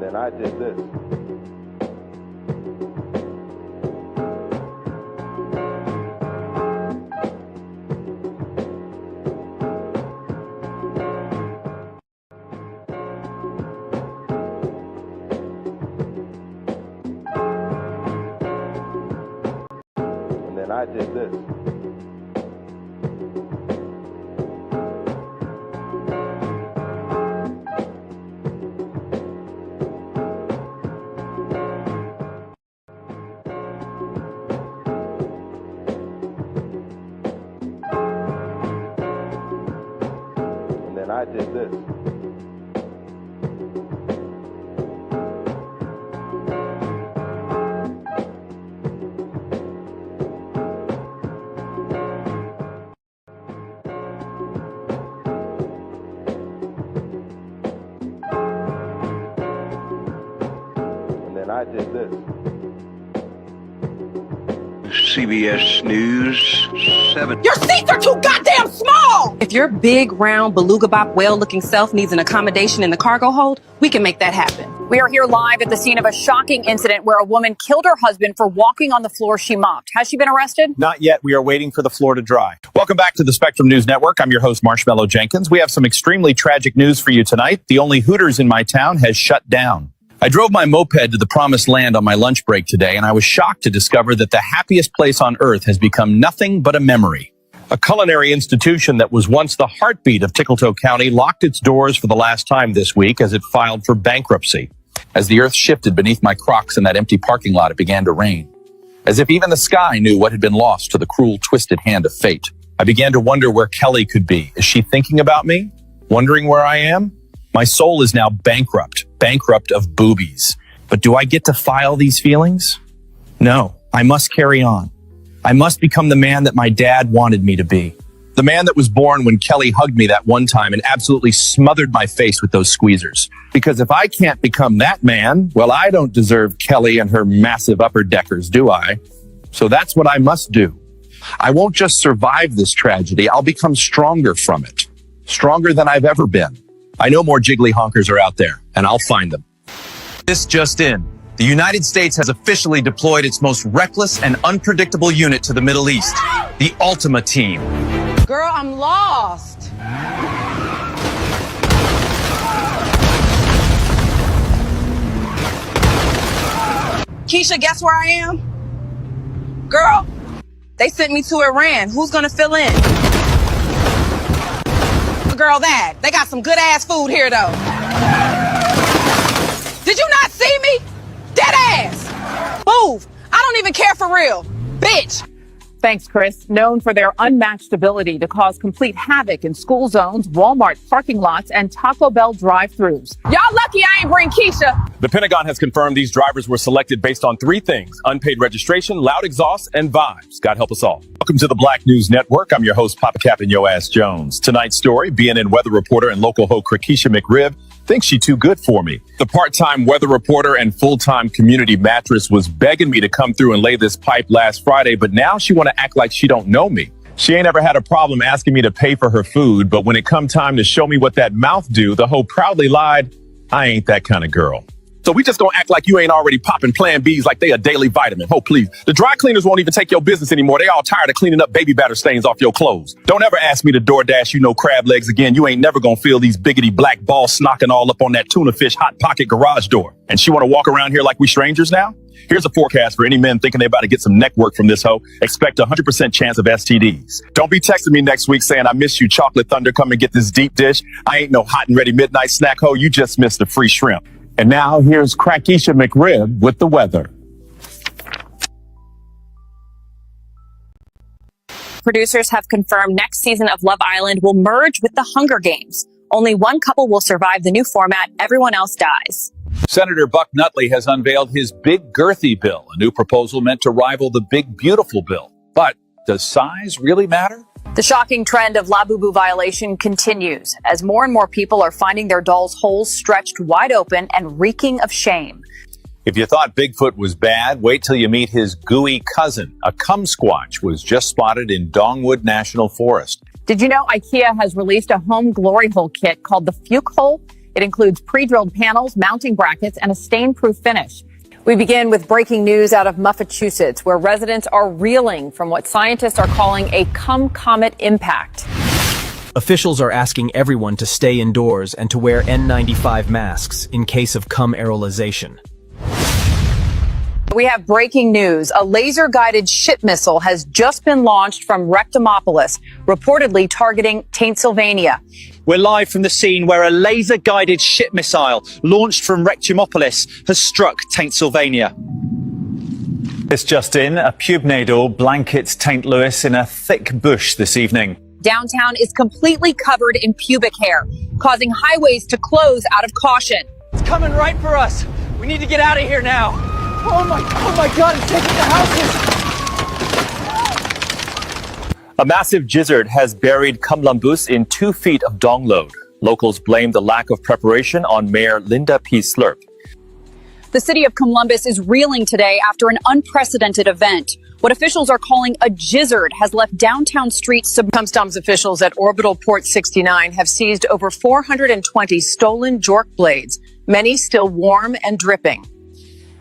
then I did this. And then I did this. And I did this. And then I did this. CBS News 7. Your seats are too goddamn small! If your big, round, beluga bop whale-looking self needs an accommodation in the cargo hold, we can make that happen. We are here live at the scene of a shocking incident where a woman killed her husband for walking on the floor she mopped. Has she been arrested? Not yet. We are waiting for the floor to dry. Welcome back to the Spectrum News Network. I'm your host, Marshmallow Jenkins. We have some extremely tragic news for you tonight. The only Hooters in my town has shut down. I drove my moped to the promised land on my lunch break today, and I was shocked to discover that the happiest place on earth has become nothing but a memory. A culinary institution that was once the heartbeat of Tickletoe County locked its doors for the last time this week as it filed for bankruptcy. As the earth shifted beneath my Crocs in that empty parking lot, it began to rain. As if even the sky knew what had been lost to the cruel, twisted hand of fate. I began to wonder where Kelly could be. Is she thinking about me? Wondering where I am? My soul is now bankrupt of boobies. But do I get to file these feelings? No, I must carry on. I must become the man that my dad wanted me to be. The man that was born when Kelly hugged me that one time and absolutely smothered my face with those squeezers. Because if I can't become that man, well, I don't deserve Kelly and her massive upper deckers, do I? So that's what I must do. I won't just survive this tragedy. I'll become stronger from it. Stronger than I've ever been. I know more jiggly honkers are out there, and I'll find them. This just in. The United States has officially deployed its most reckless and unpredictable unit to the Middle East, the Ultima Team. Girl, I'm lost. Keisha, guess where I am? Girl, they sent me to Iran. Who's gonna fill in? Girl, that. They got some good ass food here though. Did you not see me? Dead ass. Move. I don't even care for real. Bitch. Thanks, Chris. Known for their unmatched ability to cause complete havoc in school zones, Walmart parking lots, and Taco Bell drive-thrus. Y'all lucky I ain't bring Keisha. The Pentagon has confirmed these drivers were selected based on three things: unpaid registration, loud exhaust, and vibes. God help us all. Welcome to the Black News Network. I'm your host, Papa Cap and Yo Ass Jones. Tonight's story, BNN weather reporter and local hoe Krakisha McRib thinks she too good for me. The part-time weather reporter and full-time community mattress was begging me to come through and lay this pipe last Friday, but now she want to act like she don't know me. She ain't ever had a problem asking me to pay for her food, but when it come time to show me what that mouth do, the hoe proudly lied, I ain't that kind of girl. So we just gonna act like you ain't already popping Plan Bs like they a daily vitamin. Oh, please. The dry cleaners won't even take your business anymore. They all tired of cleaning up baby batter stains off your clothes. Don't ever ask me to DoorDash you no crab legs again. You ain't never gonna feel these biggity black balls snocking all up on that tuna fish hot pocket garage door. And she wanna walk around here like we strangers now? Here's a forecast for any men thinking they about to get some neck work from this hoe. Expect a 100% chance of STDs. Don't be texting me next week saying I miss you, Chocolate Thunder, come and get this deep dish. I ain't no hot and ready midnight snack hoe. You just missed the free shrimp. And now here's Krakisha McRib with the weather. Producers have confirmed next season of Love Island will merge with the Hunger Games. Only one couple will survive the new format. Everyone else dies. Senator Buck Nutley has unveiled his Big Girthy bill, a new proposal meant to rival the Big Beautiful bill. But does size really matter? The shocking trend of Labubu violation continues as more and more people are finding their dolls' holes stretched wide open and reeking of shame. If you thought Bigfoot was bad, wait till you meet his gooey cousin. A kumsquatch was just spotted in Dongwood National Forest. Did you know IKEA has released a home glory hole kit called the Fuke Hole? It includes pre-drilled panels, mounting brackets, and a stain-proof finish. We begin with breaking news out of Massachusetts, where residents are reeling from what scientists are calling a comet impact. Officials are asking everyone to stay indoors and to wear N95 masks in case of cum aerolization. We have breaking news. A laser-guided ship missile has just been launched from Rectomopolis, reportedly targeting Pennsylvania. We're live from the scene where a laser-guided ship missile launched from Rectomopolis has struck Pennsylvania. This just in, a pubnadal blankets St. Louis in a thick bush this evening. Downtown is completely covered in pubic hair, causing highways to close out of caution. It's coming right for us. We need to get out of here now. Oh my God, it's taking the houses. A massive gizzard has buried Kamlambus in 2 feet of dong load. Locals blame the lack of preparation on Mayor Linda P. Slurp. The city of Columbus is reeling today after an unprecedented event. What officials are calling a gizzard has left downtown streets. Customs officials at Orbital Port 69 have seized over 420 stolen jork blades, many still warm and dripping.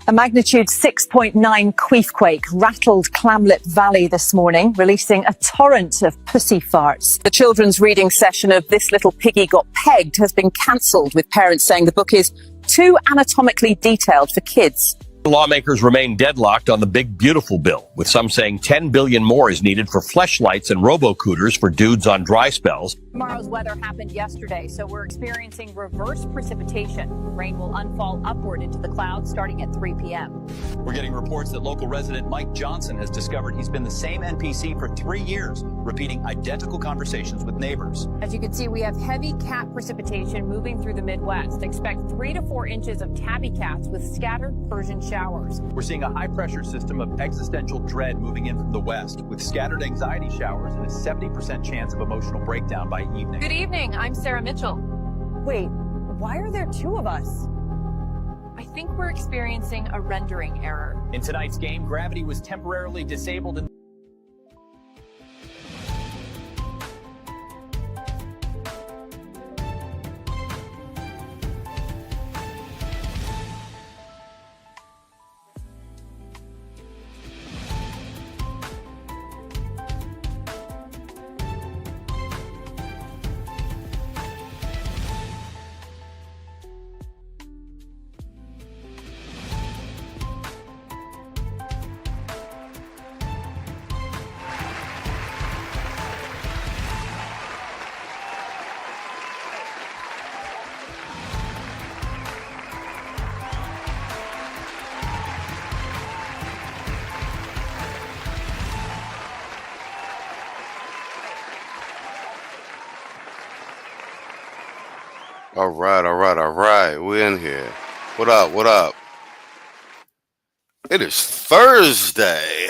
A magnitude 6.9 queefquake rattled Clamlet Valley this morning, releasing a torrent of pussy farts. The children's reading session of This Little Piggy Got Pegged has been cancelled, with parents saying the book is too anatomically detailed for kids. Lawmakers remain deadlocked on the big beautiful bill, with some saying 10 billion more is needed for fleshlights and robo-cooters for dudes on dry spells. Tomorrow's weather happened yesterday, so we're experiencing reverse precipitation. Rain will unfall upward into the clouds starting at 3 p.m. We're getting reports that local resident Mike Johnson has discovered he's been the same NPC for 3 years, repeating identical conversations with neighbors. As you can see, we have heavy cat precipitation moving through the Midwest. Expect 3 to 4 inches of tabby cats with scattered Persian showers. We're seeing a high-pressure system of existential dread moving in from the west, with scattered anxiety showers and a 70% chance of emotional breakdown by evening. Good evening, I'm Sarah Mitchell. Wait, why are there 2 of us? I think we're experiencing a rendering error. In tonight's game, gravity was temporarily disabled in All right. We're in here. What up? It is Thursday,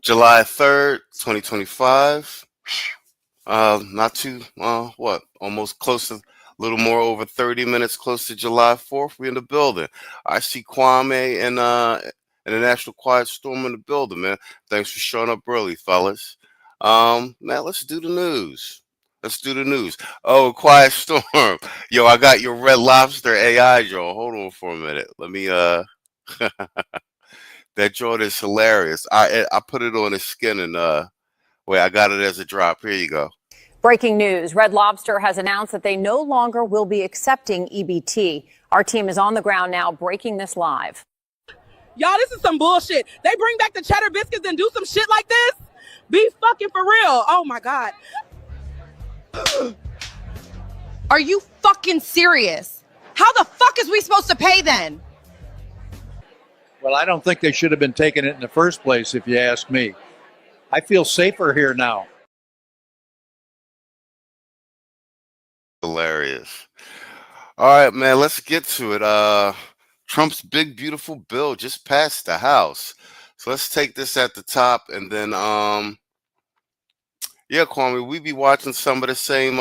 July 3rd, 2025. Not too, almost close to, a little more over 30 minutes close to July 4th. We're in the building. I see Kwame and the National Quiet Storm in the building, man. Thanks for showing up early, fellas. Man, let's do the news. Oh, Quiet Storm. Yo, I got your Red Lobster AI, Joe. Hold on for a minute. Let me, that joint is hilarious. I put it on his skin and, wait, I got it as a drop. Here you go. Breaking news. Red Lobster has announced that they no longer will be accepting EBT. Our team is on the ground now breaking this live. Y'all, this is some bullshit. They bring back the cheddar biscuits and do some shit like this? Be fucking for real. Oh, my God. Are you fucking serious? How the fuck is we supposed to pay then? Well, I don't think they should have been taking it in the first place, if you ask me. I feel safer here now. Hilarious. All right, man, let's get to it. Trump's big, beautiful bill just passed the House. So let's take this at the top and then, yeah, Kwame, we be watching some of the same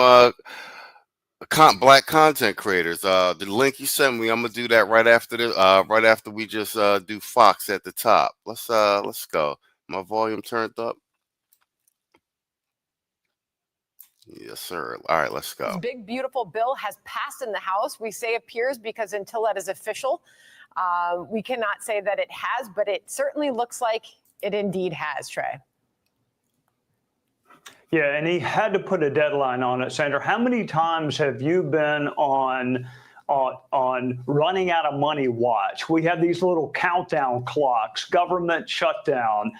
black content creators. The link you sent me, I'm gonna do that right after this. Right after we just do Fox at the top. Let's go. My volume turned up. Yes, sir. All right, let's This go. big, beautiful bill has passed in the House. We say appears because until that is official, we cannot say that it has, but it certainly looks like it indeed has, Trey. Yeah, and he had to put a deadline on it, Sandra. How many times have you been on running out of money watch? We have these little countdown clocks, government shutdown.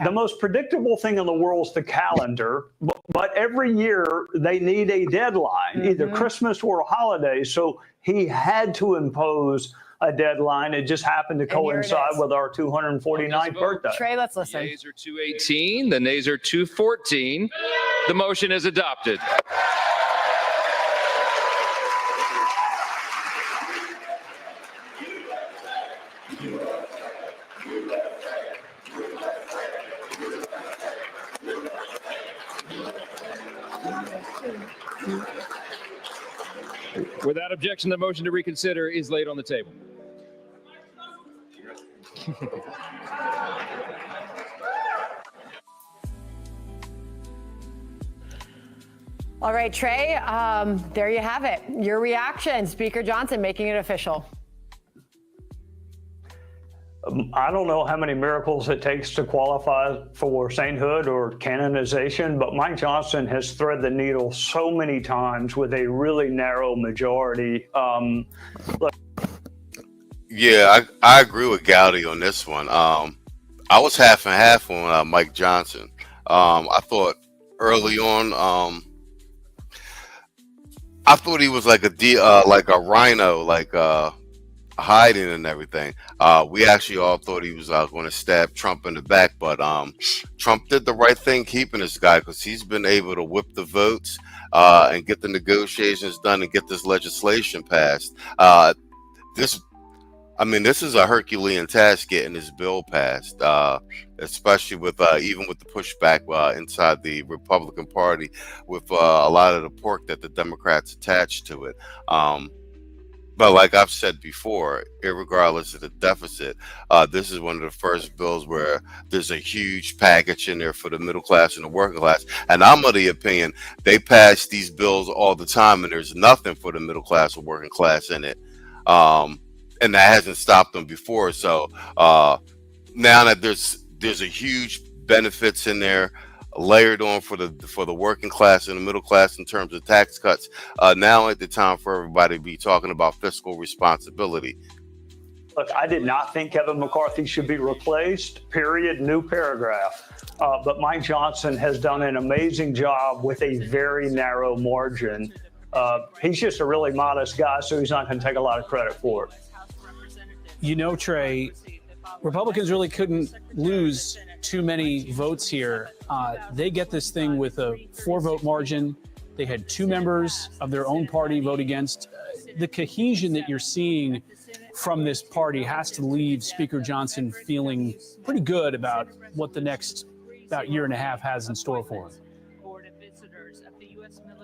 The most predictable thing in the world is the calendar, but every year they need a deadline, either Christmas or a holiday. So he had to impose a deadline. It just happened to coincide with our 249th birthday. Trey, let's listen. The yeas are 218, the nays are 214. The motion is adopted. Without objection, the motion to reconsider is laid on the table. All right, Trey, there you have it. Your reaction, Speaker Johnson making it official. I don't know how many miracles it takes to qualify for sainthood or canonization, but Mike Johnson has threaded the needle so many times with a really narrow majority. Yeah, I agree with Gowdy on this one. I was half and half on Mike Johnson. I thought early on, I thought he was like a rhino, hiding and everything. We actually all thought he was going to stab Trump in the back, but Trump did the right thing keeping this guy because he's been able to whip the votes and get the negotiations done and get this legislation passed. This is a Herculean task getting this bill passed, especially with even with the pushback inside the Republican Party with a lot of the pork that the Democrats attached to it. But like I've said before, irregardless of the deficit, this is one of the first bills where there's a huge package in there for the middle class and the working class. And I'm of the opinion they pass these bills all the time and there's nothing for the middle class or working class in it. And that hasn't stopped them before. So now that there's a huge benefits in there layered on for the working class and the middle class in terms of tax cuts, now at the time for everybody to be talking about fiscal responsibility. Look, I did not think Kevin McCarthy should be replaced, period, new paragraph. But Mike Johnson has done an amazing job with a very narrow margin. He's just a really modest guy, so he's not going to take a lot of credit for it. You know, Trey, Republicans really couldn't lose too many votes here. They get this thing with a 4-vote margin. They had 2 members of their own party vote against. The cohesion that you're seeing from this party has to leave Speaker Johnson feeling pretty good about what the next about year and a half has in store for him.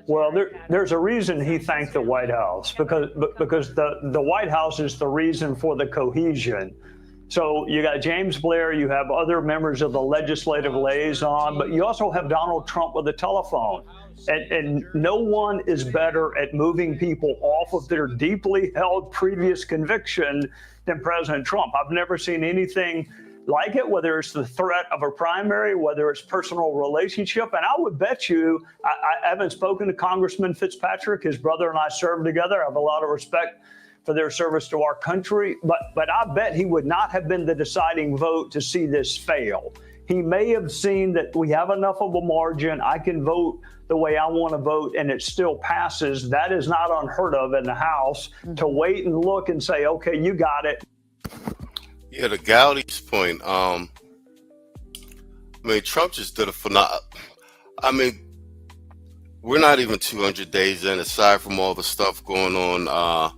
Well, there's a reason he thanked the White House, because the White House is the reason for the cohesion. So you got James Blair, you have other members of the legislative liaison, but you also have Donald Trump with a telephone. And no one is better at moving people off of their deeply held previous conviction than President Trump. I've never seen anything like it, whether it's the threat of a primary, whether it's personal relationship. And I would bet you, I haven't spoken to Congressman Fitzpatrick. His brother and I served together. I have a lot of respect for their service to our country. But I bet he would not have been the deciding vote to see this fail. He may have seen that we have enough of a margin. I can vote the way I want to vote and it still passes. That is not unheard of in the House, to wait and look and say, okay, you got it. Yeah, to Gowdy's point, Trump just did a phenomenal. We're not even 200 days in, aside from all the stuff going on,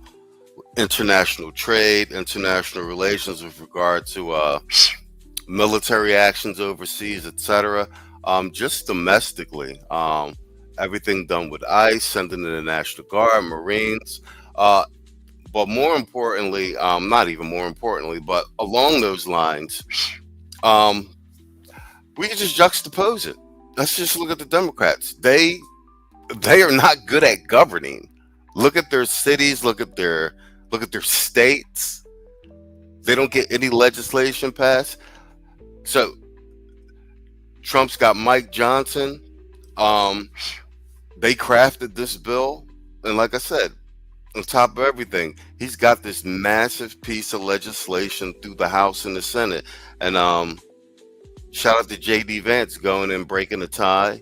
international trade, international relations with regard to military actions overseas, etc. Just domestically, everything done with ICE, sending in the National Guard, Marines. But more importantly, not even more importantly, but along those lines, we can just juxtapose it. Let's just look at the Democrats. They they are not good at governing. Look at their cities. Look at their states. They don't get any legislation passed. So Trump's got Mike Johnson. They crafted this bill, and like I said, on top of everything, he's got this massive piece of legislation through the House and the Senate. And shout out to JD Vance going and breaking the tie.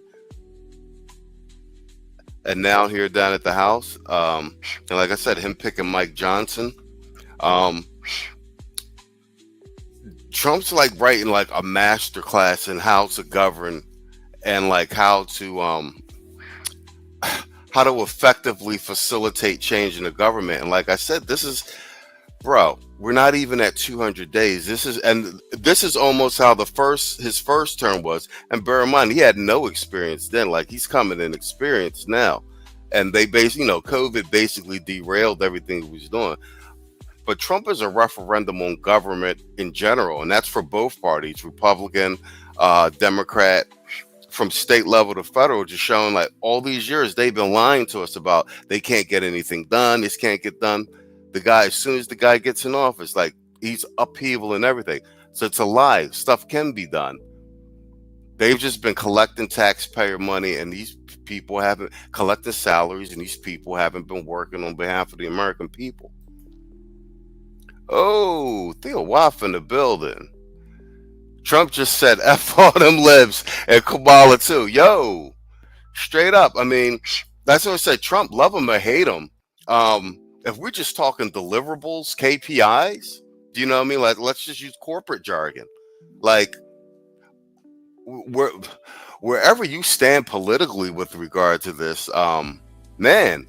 And now here down at the House, and like I said, him picking Mike Johnson. Trump's like writing like a master class in how to govern and like how to effectively facilitate change in the government. And like I said, this is, bro, we're not even at 200 days. This is almost how his first term was. And bear in mind, he had no experience then. Like, he's coming in experienced now. And they COVID basically derailed everything he was doing. But Trump is a referendum on government in general, and that's for both parties, Republican, Democrat, from state level to federal, just showing like all these years they've been lying to us about they can't get anything done, this can't get done. The guy, as soon as the guy gets in office, like, he's upheaval and everything. So it's a lie. Stuff can be done. They've just been collecting taxpayer money, and these people haven't collected salaries, and these people haven't been working on behalf of the American people. Oh, Theo Waff in the building. Trump just said F all them libs and Kamala too. Yo, straight up. I mean, that's what I said. Trump, love him or hate him. If we're just talking deliverables, KPIs, do you know what I mean? Like, let's just use corporate jargon. Like, wherever you stand politically with regard to this, man,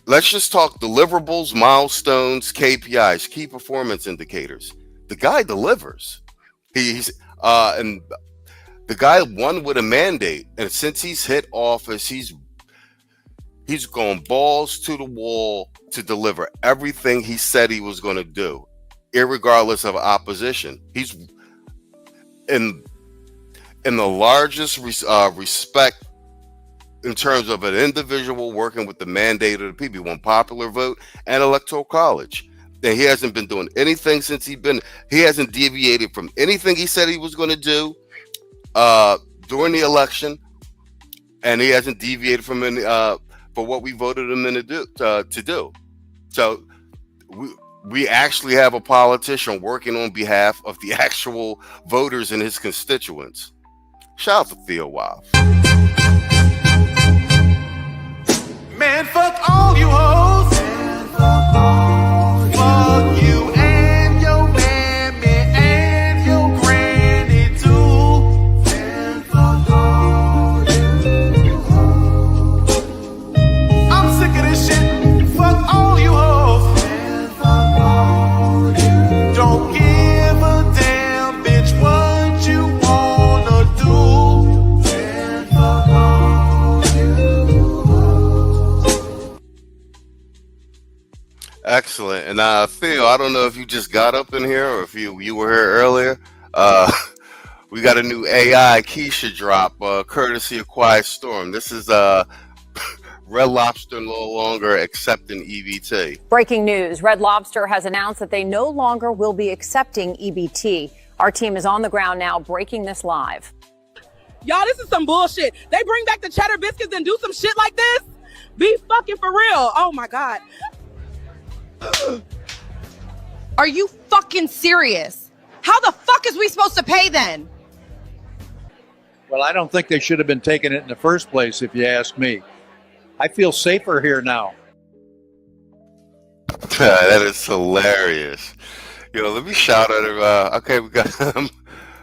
let's just talk deliverables, milestones, KPIs, key performance indicators. The guy delivers. And the guy won with a mandate, and since he's hit office, he's gone balls to the wall to deliver everything he said he was going to do, irregardless of opposition. He's in the largest respect in terms of an individual working with the mandate of the people. He won popular vote and electoral college. And he hasn't been doing anything since he hasn't deviated from anything he said he was going to do during the election, and he hasn't deviated from any for what we voted him in to do. So we actually have a politician working on behalf of the actual voters and his constituents. Shout out to Theo Waff. Man, fuck all you hoes. Fuck you and your mammy and your granny too. Man, fuck all you hoes. I'm sick of this shit. Fuck all you hoes. Man, fuck all you. Don't give a damn, bitch, what you wanna do. Man, fuck all you hoes. Excellent. And Theo, I don't know if you just got up in here or if you were here earlier. We got a new AI Keisha drop, courtesy of Quiet Storm. This is Red Lobster no longer accepting EBT. Breaking news. Red Lobster has announced that they no longer will be accepting EBT. Our team is on the ground now breaking this live. Y'all, this is some bullshit. They bring back the cheddar biscuits and do some shit like this? Be fucking for real. Oh my God. Are you fucking serious? How the fuck is we supposed to pay then? Well, I don't think they should have been taking it in the first place, if you ask me. I feel safer here now. That is hilarious. Yo, let me shout out. Okay, we got let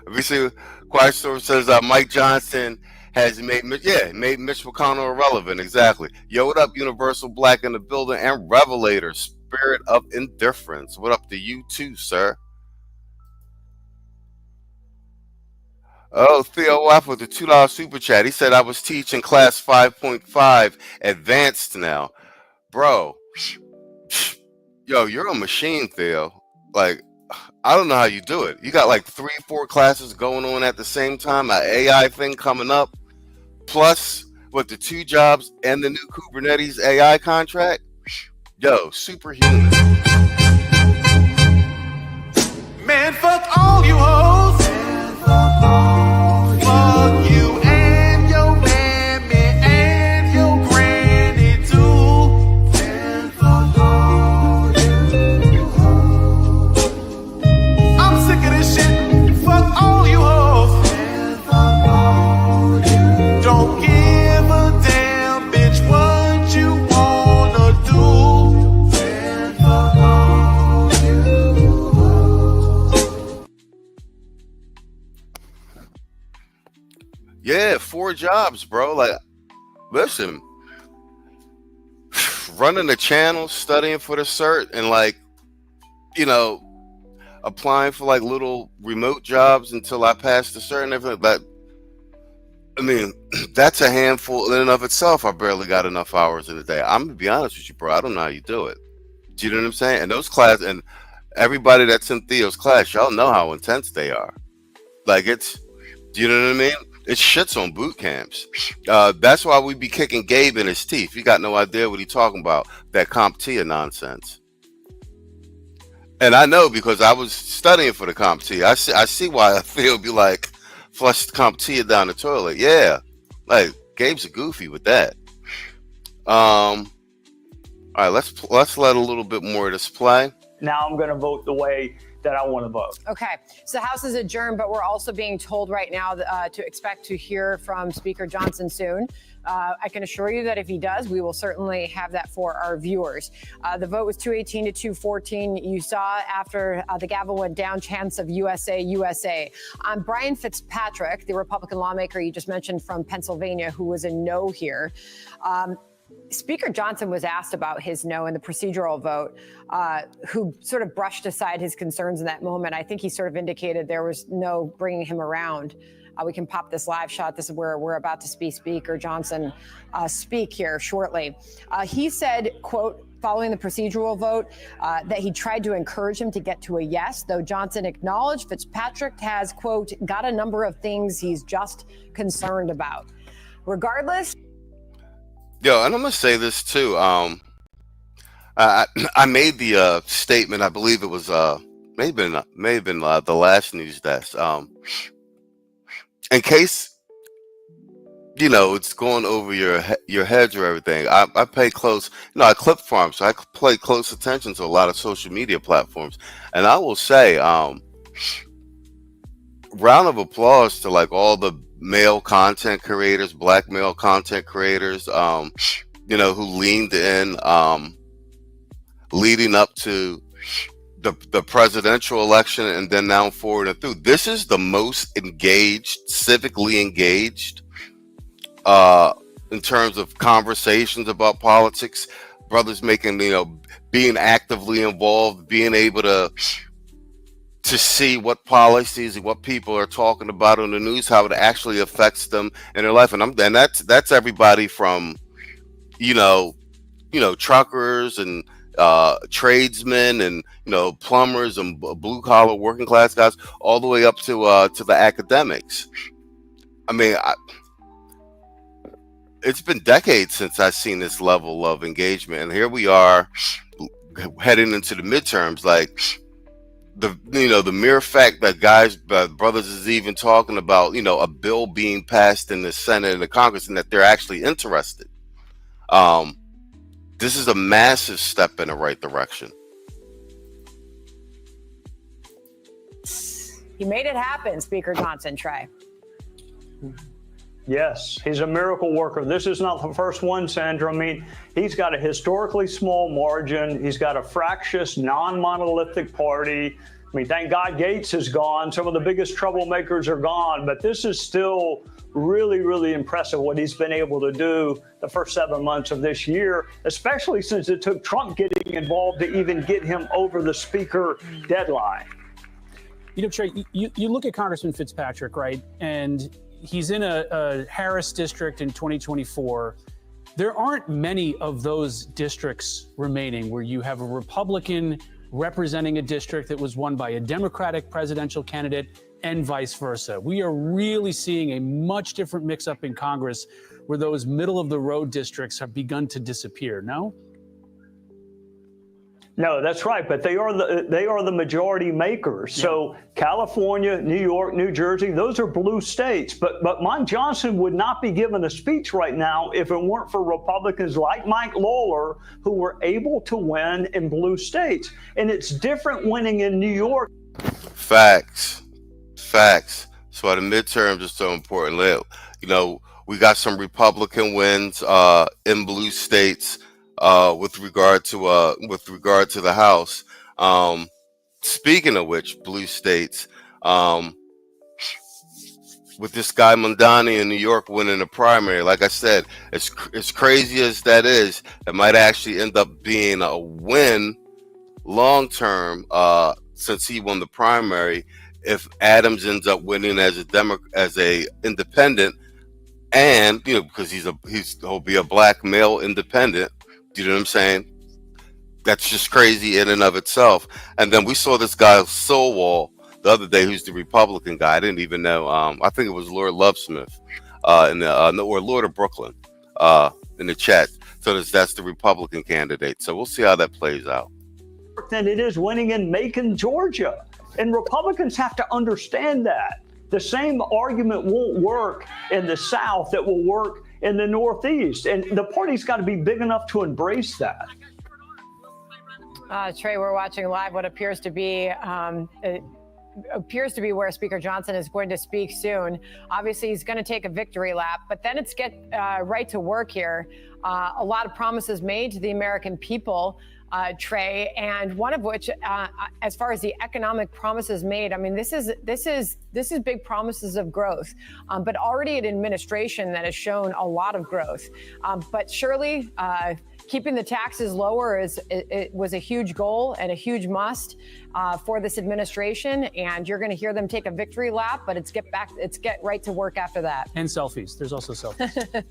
me see. Quiet Storm says Mike Johnson has made Mitch McConnell irrelevant. Exactly. Yo, what up, Universal Black in the building and Revelator, Spirit of Indifference. What up to you too, sir? Oh, Theo Waff with the $2 super chat. He said I was teaching class 5.5 advanced now. Bro, yo, you're a machine, Theo. Like, I don't know how you do it. You got like 3-4 classes going on at the same time, an AI thing coming up, plus with the 2 jobs and the new Kubernetes AI contract, yo, superhuman. Man, fuck all you hoes. Fuck you and your mammy and your granny too. Fuck all you hoes. I'm sick of this shit. Fuck all you hoes. Don't give a damn, bitch, what you wanna do. Fuck all you hoes. Yeah, 4 jobs, bro. Like, listen, running the channel, studying for the cert, and like, you know, applying for like little remote jobs until I passed the cert and everything. That, I mean, that's a handful in and of itself. I barely got enough hours in a day. I'm gonna be honest with you, bro. I don't know how you do it. Do you know what I'm saying? And those classes, and everybody that's in Theo's class, y'all know how intense they are. Like, it's, do you know what I mean? It shits on boot camps. That's why we be kicking Gabe in his teeth. He got no idea what he talking about. That CompTIA nonsense. And I know because I was studying for the CompTIA. I see why I feel be like, flush the CompTIA down the toilet. Yeah, like Gabe's a goofy with that. All right, let's let a little bit more of this play. Now I'm going to vote the way that I want to vote. Okay, so the House is adjourned, but we're also being told right now to expect to hear from Speaker Johnson soon. I can assure you that if he does, we will certainly have that for our viewers. The vote was 218 to 214. You saw after the gavel went down, chants of USA, USA. Brian Fitzpatrick, the Republican lawmaker you just mentioned from Pennsylvania, who was a no here. Speaker Johnson was asked about his no in the procedural vote, who sort of brushed aside his concerns in that moment. I think he sort of indicated there was no bringing him around. We can pop this live shot. This is where we're about to see Speaker Johnson speak here shortly. He said, quote, following the procedural vote, that he tried to encourage him to get to a yes, though Johnson acknowledged Fitzpatrick has, quote, got a number of things he's just concerned about. Regardless. Yo, and I'm gonna say this too. I made the statement. I believe it was may have been the last news desk. In case you know it's going over your heads or everything. I pay close. You know, I clip farm, so I pay close attention to a lot of social media platforms. And I will say, round of applause to like all the male content creators, black male content creators, you know, who leaned in, leading up to the presidential election and then now forward and through. This is the most engaged, civically engaged, in terms of conversations about politics. Brothers making, you know, being actively involved, being able to see what policies and what people are talking about on the news, how it actually affects them in their life. And that's everybody from, you know, truckers and tradesmen and, you know, plumbers and blue collar working class guys, all the way up to the academics. I mean, it's been decades since I've seen this level of engagement, and here we are heading into the midterms. Like, the mere fact that brothers is even talking about, you know, a bill being passed in the Senate and the Congress, and that they're actually interested. This is a massive step in the right direction. He made it happen, Speaker Johnson, Trey. Yes, he's a miracle worker. This is not the first one, Sandra. I mean, he's got a historically small margin. He's got a fractious, non-monolithic party. I mean, thank God Gates is gone. Some of the biggest troublemakers are gone. But this is still really, really impressive what he's been able to do the first 7 months of this year, especially since it took Trump getting involved to even get him over the speaker deadline. You know, Trey, you look at Congressman Fitzpatrick, right? And he's in a Harris district in 2024. There aren't many of those districts remaining where you have a Republican representing a district that was won by a Democratic presidential candidate and vice versa. We are really seeing a much different mix-up in Congress where those middle of the road districts have begun to disappear. No? No, that's right, but they are the majority makers. Yeah. So California, New York, New Jersey, those are blue states. But Mike Johnson would not be giving a speech right now if it weren't for Republicans like Mike Lawler who were able to win in blue states. And it's different winning in New York. Facts. That's why the midterms are so important. You know, we got some Republican wins in blue states. With regard to the House. Speaking of which, blue states, with this guy Mondani in New York winning the primary, like I said, as crazy as that is, it might actually end up being a win long term, since he won the primary. If Adams ends up winning as a independent, and you know, because he'll be a black male independent. You know what I'm saying? That's just crazy in and of itself. And then we saw this guy Sowell the other day, who's the Republican guy. I didn't even know. I think it was Lord Lovesmith, or Lord of Brooklyn, in the chat. So that's the Republican candidate. So we'll see how that plays out. Than it is winning in Macon, Georgia, and Republicans have to understand that. The same argument won't work in the South that will work in the Northeast. And the party's got to be big enough to embrace that. Trey, we're watching live what appears to be where Speaker Johnson is going to speak soon. Obviously, he's going to take a victory lap, but then it's get right to work here. A lot of promises made to the American people, Trey, and one of which, as far as the economic promises made, I mean, this is big promises of growth, but already an administration that has shown a lot of growth. But surely, keeping the taxes lower was a huge goal and a huge must for this administration. And you're going to hear them take a victory lap, but it's get right to work after that. And selfies. There's also selfies.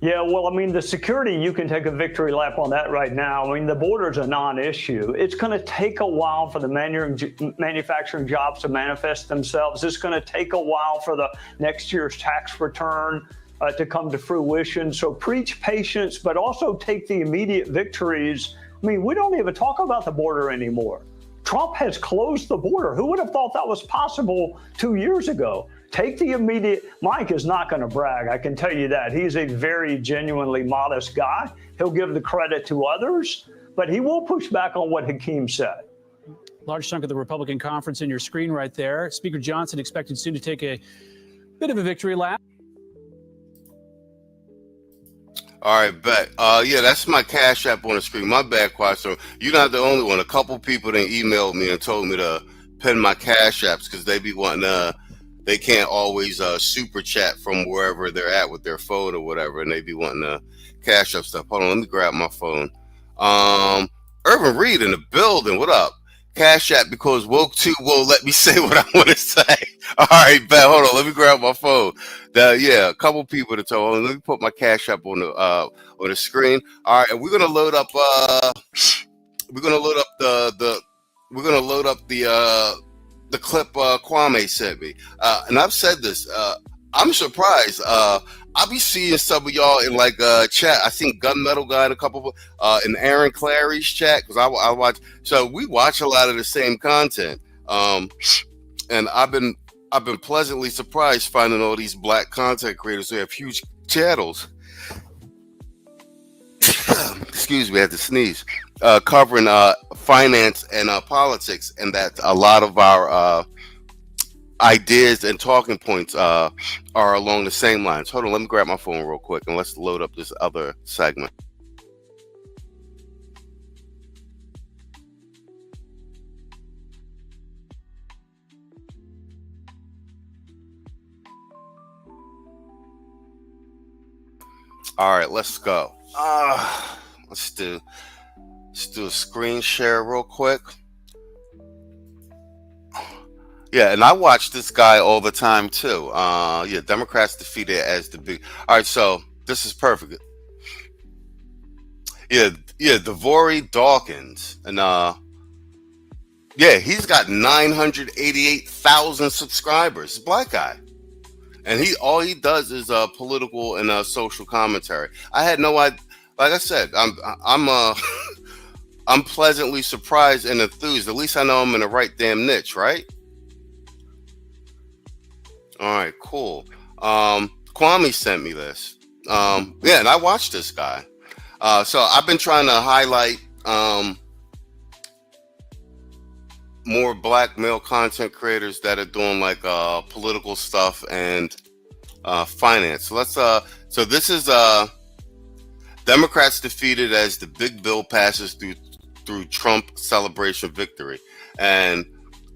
Yeah, well, I mean, the security, you can take a victory lap on that right now. I mean, the border's a non-issue. It's going to take a while for the manufacturing jobs to manifest themselves. It's going to take a while for the next year's tax return to come to fruition. So preach patience, but also take the immediate victories. I mean, we don't even talk about the border anymore. Trump has closed the border. Who would have thought that was possible 2 years ago? Take the immediate. Mike is not going to brag. I can tell you that. He's a very genuinely modest guy. He'll give the credit to others, but he will push back on what Hakeem said. Large chunk of the Republican conference in your screen right there. Speaker Johnson expected soon to take a bit of a victory lap. All right, bet. Yeah, that's my Cash App on the screen. My bad, Quattro. You're not the only one. A couple people then emailed me and told me to pin my Cash Apps because they be wanting they can't always super chat from wherever they're at with their phone or whatever, and they be wanting to Cash Up stuff. Hold on, let me grab my phone. Irvin Reed in the building. What up? Cash App because Woke 2 won't let me say what I want to say. All right, bet. Hold on, let me grab my phone. Yeah, a couple people to tell. Let me put my Cash App on the screen. All right, and we're gonna load up. The clip Kwame sent me. And I've said this. I'm surprised. I'll be seeing some of y'all in like chat. I seen Gunmetal Guy in a couple in Aaron Clary's chat because I watch. So we watch a lot of the same content. And I've been pleasantly surprised finding all these black content creators who have huge channels. Excuse me, I had to sneeze. Covering finance and politics, and that a lot of our ideas and talking points are along the same lines. Hold on, let me grab my phone real quick and let's load up this other segment. All right, let's go. Let's do a screen share real quick. Yeah, and I watch this guy all the time too. Yeah, Democrats defeated as the big. All right, so this is perfect. Yeah, Devory Dawkins, and yeah, he's got 988,000 subscribers. Black guy, and all he does is political and social commentary. I had no idea. Like I said, I'm pleasantly surprised and enthused. At least I know I'm in the right damn niche, right? All right, cool. Kwame sent me this. Yeah, and I watched this guy. So I've been trying to highlight more black male content creators that are doing like political stuff and finance. So so this is Democrats defeated as the big bill passes through Trump celebration victory. And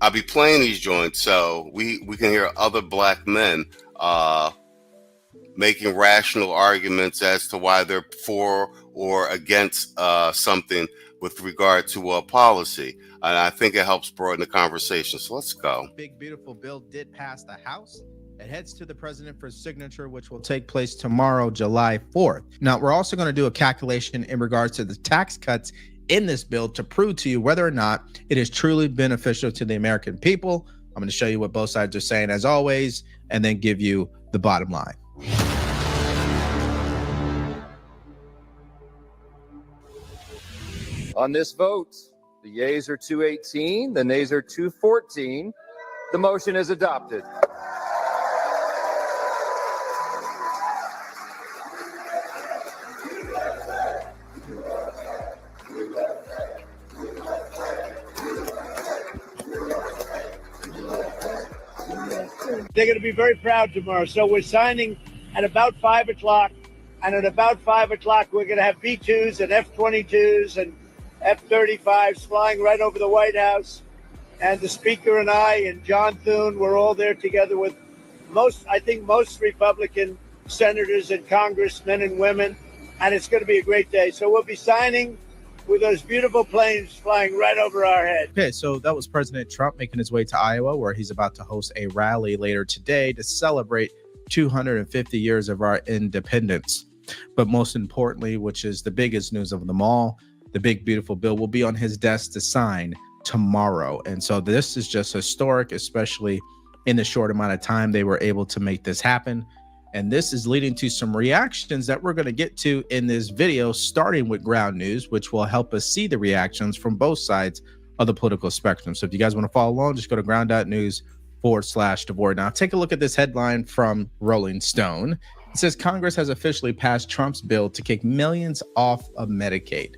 I'll be playing these joints so we can hear other black men making rational arguments as to why they're for or against something with regard to policy. And I think it helps broaden the conversation. So let's go. Big beautiful bill did pass the House. It heads to the president for signature, which will take place tomorrow, July 4th. Now, we're also going to do a calculation in regards to the tax cuts in this bill to prove to you whether or not it is truly beneficial to the American people. I'm going to show you what both sides are saying as always, and then give you the bottom line. On this vote, the yeas are 218, the nays are 214. The motion is adopted. They're going to be very proud tomorrow. So we're signing at about 5 o'clock. And at about 5 o'clock, we're going to have B-2s and F-22s and F-35s flying right over the White House. And the Speaker and I and John Thune, we're all there together with most Republican senators and congressmen and women. And it's going to be a great day. So we'll be signing with those beautiful planes flying right over our head. Okay, so that was President Trump making his way to Iowa, where he's about to host a rally later today to celebrate 250 years of our independence. But most importantly, which is the biggest news of them all, the big beautiful bill will be on his desk to sign tomorrow. And so this is just historic, especially in the short amount of time they were able to make this happen. And this is leading to some reactions that we're going to get to in this video, starting with ground news, which will help us see the reactions from both sides of the political spectrum. So if you guys want to follow along, just go to ground.news/DeVore. Now take a look at this headline from Rolling Stone. It says Congress has officially passed Trump's bill to kick millions off of Medicaid.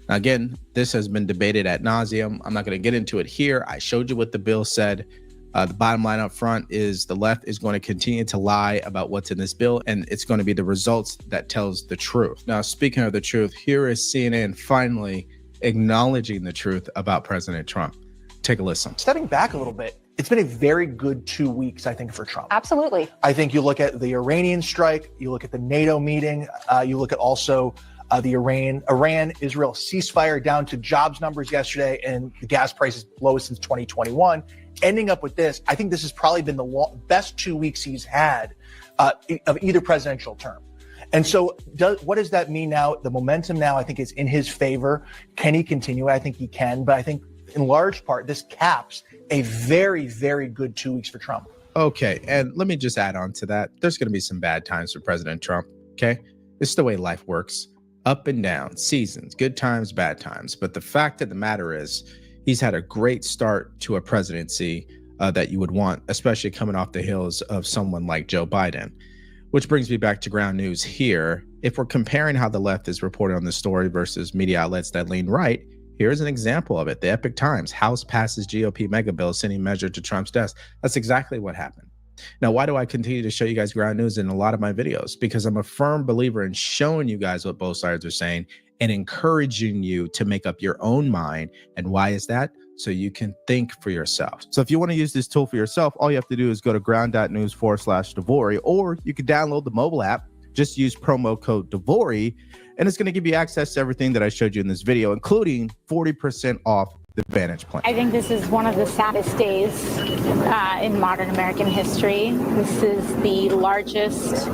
Now, again, this has been debated ad nauseum. I'm not going to get into it here. I showed you what the bill said. The bottom line up front is the left is going to continue to lie about what's in this bill, and it's going to be the results that tells the truth. Now, speaking of the truth, here is CNN finally acknowledging the truth about President Trump. Take a listen. Stepping back a little bit, it's been a very good 2 weeks, I think, for Trump. Absolutely. I think you look at the Iranian strike, you look at the NATO meeting, you look at also the Iran-Israel ceasefire down to jobs numbers yesterday, and the gas prices lowest since 2021. Ending up with this, I think this has probably been the best 2 weeks he's had of either presidential term. And so what does that mean now? The momentum now, I think, is in his favor. Can he continue? I think he can. But I think in large part, this caps a very, very good 2 weeks for Trump. Okay, and let me just add on to that. There's going to be some bad times for President Trump, okay? This is the way life works. Up and down, seasons, good times, bad times. But the fact of the matter is, he's had a great start to a presidency that you would want, especially coming off the heels of someone like Joe Biden. Which brings me back to ground news here. If we're comparing how the left is reported on the story versus media outlets that lean right, here's an example of it. The Epic Times, House passes GOP mega bill sending measure to Trump's desk. That's exactly what happened. Now, why do I continue to show you guys ground news in a lot of my videos? Because I'm a firm believer in showing you guys what both sides are saying and encouraging you to make up your own mind. And why is that? So you can think for yourself. So if you want to use this tool for yourself, all you have to do is go to ground.news/Devori, or you can download the mobile app. Just use promo code Devori, and it's going to give you access to everything that I showed you in this video, including 40% off the Vantage plan. I think this is one of the saddest days in modern American history. This is the largest.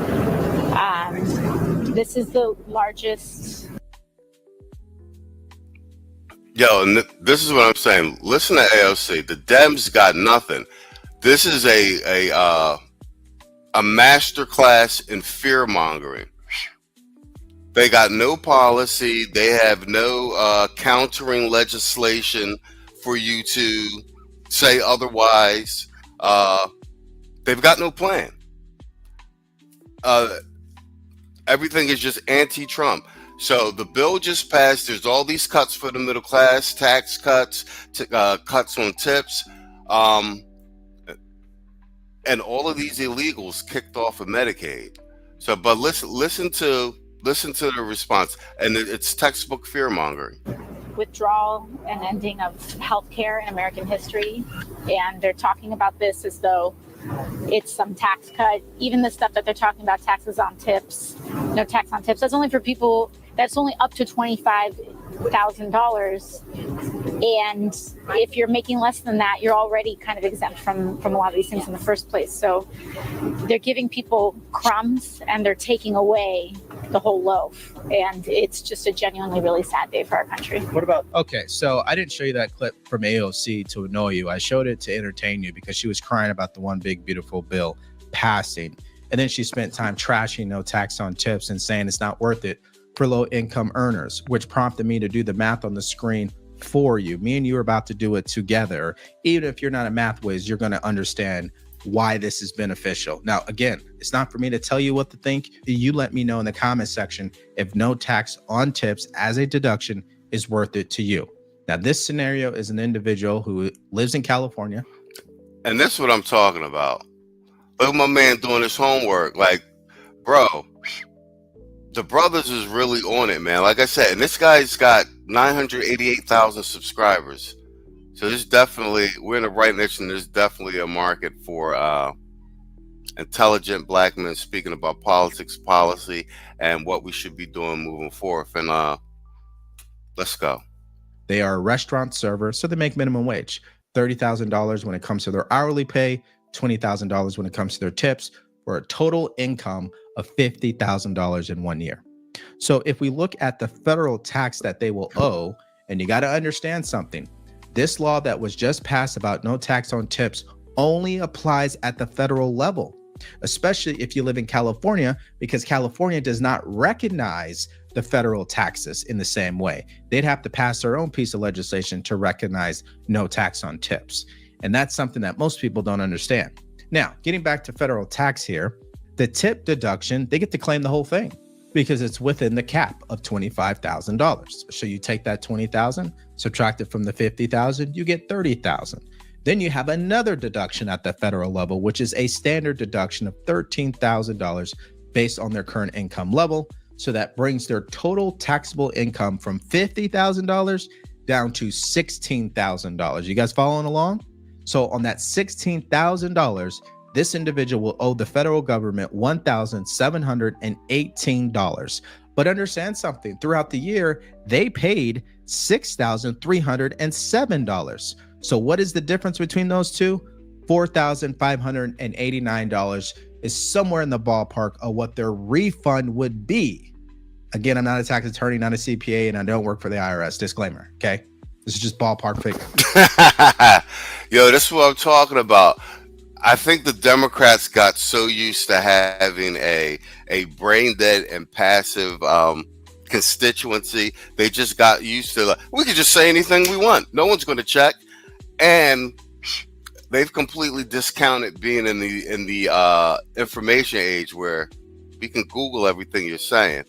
Yo, and this is what I'm saying. Listen to AOC. The Dems got nothing. This is a a masterclass in fear mongering. They got no policy. They have no countering legislation for you to say otherwise. They've got no plan. Everything is just anti-Trump. So the bill just passed. There's all these cuts for the middle class, tax cuts, cuts on tips, and all of these illegals kicked off of Medicaid. So, but listen to the response, and it's textbook fear mongering. Withdrawal and ending of healthcare in American history, and they're talking about this as though it's some tax cut. Even the stuff that they're talking about, taxes on tips, no tax on tips, that's only for people, that's only up to $25,000. And if you're making less than that, you're already kind of exempt from a lot of these things in the first place. So they're giving people crumbs and they're taking away the whole loaf. And it's just a genuinely really sad day for our country. What about? Okay, so I didn't show you that clip from AOC to annoy you. I showed it to entertain you because she was crying about the one big beautiful bill passing. And then she spent time trashing no tax on tips and saying it's not worth it for low income earners, which prompted me to do the math on the screen for you. Me and you are about to do it together. Even if you're not a math whiz, you're going to understand why this is beneficial. Now, again, it's not for me to tell you what to think. You let me know in the comment section if no tax on tips as a deduction is worth it to you. Now, this scenario is an individual who lives in California. And that's what I'm talking about. Look at my man doing his homework. Like, bro, the brothers is really on it, man. Like I said, and this guy's got 988,000 subscribers. So there's definitely, we're in the right niche, and there's definitely a market for intelligent black men speaking about politics, policy, and what we should be doing moving forward. And let's go. They are a restaurant server, so they make minimum wage. $30,000 when it comes to their hourly pay, $20,000 when it comes to their tips, for a total income of $50,000 in 1 year. So if we look at the federal tax that they will owe, and you got to understand something, this law that was just passed about no tax on tips only applies at the federal level, especially if you live in California, because California does not recognize the federal taxes in the same way. They'd have to pass their own piece of legislation to recognize no tax on tips. And that's something that most people don't understand. Now, getting back to federal tax here, the tip deduction, they get to claim the whole thing because it's within the cap of $25,000. So you take that $20,000, subtract it from the $50,000, you get $30,000. Then you have another deduction at the federal level, which is a standard deduction of $13,000 based on their current income level. So that brings their total taxable income from $50,000 down to $16,000. You guys following along? So on that $16,000, this individual will owe the federal government $1,718. But understand something, throughout the year, they paid $6,307. So what is the difference between those two? $4,589 is somewhere in the ballpark of what their refund would be. Again, I'm not a tax attorney, not a CPA, and I don't work for the IRS. Disclaimer, okay? This is just ballpark figure. Yo, this is what I'm talking about. I think the Democrats got so used to having a brain dead and passive constituency. They just got used to, we could just say anything we want. No one's going to check. And they've completely discounted being in the information age where we can Google everything you're saying.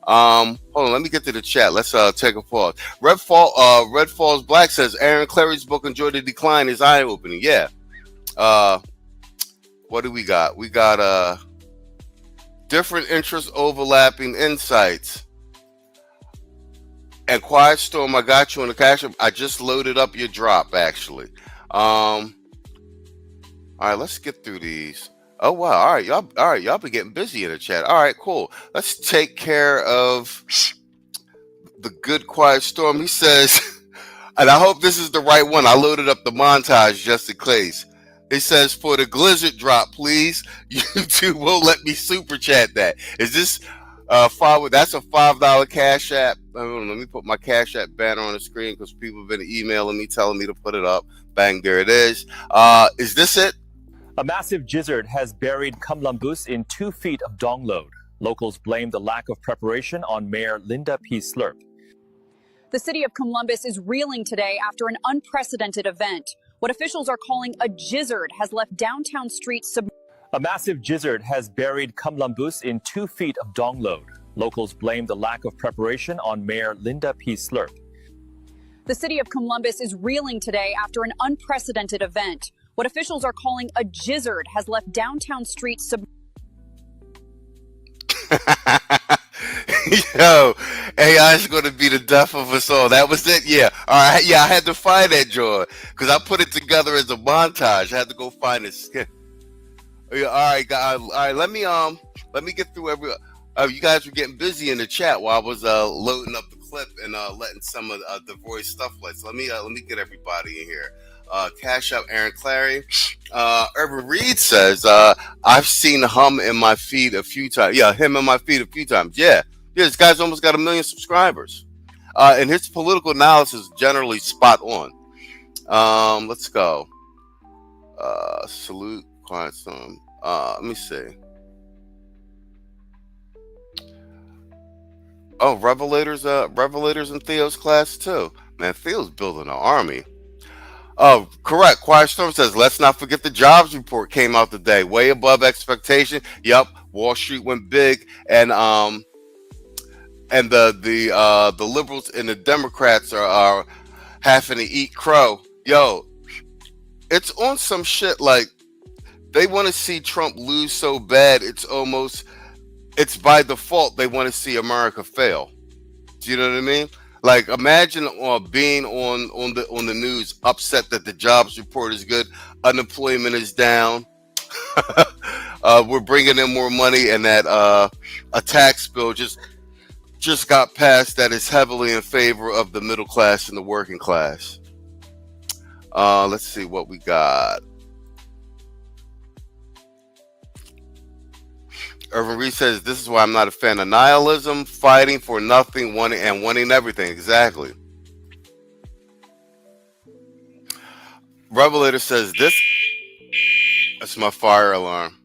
Hold on, let me get to the chat. Let's take a pause. Red Falls Black says Aaron Clary's book Enjoy the Decline is eye-opening. Yeah. What do we got? We got different interest overlapping insights. And Quiet Storm, I got you on the cash. I just loaded up your drop, actually. All right, let's get through these. Oh wow! All right, y'all been getting busy in the chat. All right, cool. Let's take care of the good Quiet Storm. He says, and I hope this is the right one. I loaded up the montage just in case. It says, for the Blizzard drop, please. YouTube won't let me super chat that. Is this that's a $5 Cash App. Let me put my Cash App banner on the screen because people have been emailing me telling me to put it up. Bang, there it is. Is this it? A massive gizzard has buried Kamlambus in 2 feet of dong load. Locals blame the lack of preparation on Mayor Linda P. Slurp. The city of Columbus is reeling today after an unprecedented event. What officials are calling a gizzard has left downtown streets submerged. A massive gizzard has buried Kamlambus in 2 feet of dong load. Locals blame the lack of preparation on Mayor Linda P. Slurp. The city of Columbus is reeling today after an unprecedented event. What officials are calling a gizzard has left downtown streets submerged. Yo, AI is going to be the death of us all. That was it. Yeah. All right. Yeah, I had to find that, Joy, because I put it together as a montage. I had to go find it. Yeah, all right, guys. All right. Let me get through every. You guys were getting busy in the chat while I was loading up the clip and letting some of the voice stuff play. So let me get everybody in here. Cash Up, Aaron Clary. Urban Reed says, I've seen him in my feed a few times. Yeah, him in my feed a few times. Yeah, this guy's almost got 1 million subscribers. And his political analysis is generally spot on. Let's go. Salute, quiet storm. Let me see. Oh, Revelators in Theo's class too. Man, Theo's building an army. Oh, correct. Quiet Storm says, let's not forget the jobs report came out today. Way above expectation. Yep. Wall Street went big. And the liberals and the Democrats are having to eat crow. Yo, it's on some shit like they want to see Trump lose so bad it's by default they want to see America fail. Do you know what I mean? Like, imagine being on the news, upset that the jobs report is good, unemployment is down, we're bringing in more money, and that a tax bill just got passed that is heavily in favor of the middle class and the working class. Let's see what we got. Irvin Reed says, this is why I'm not a fan of nihilism, fighting for nothing, wanting everything. Exactly. Revelator says, that's my fire alarm.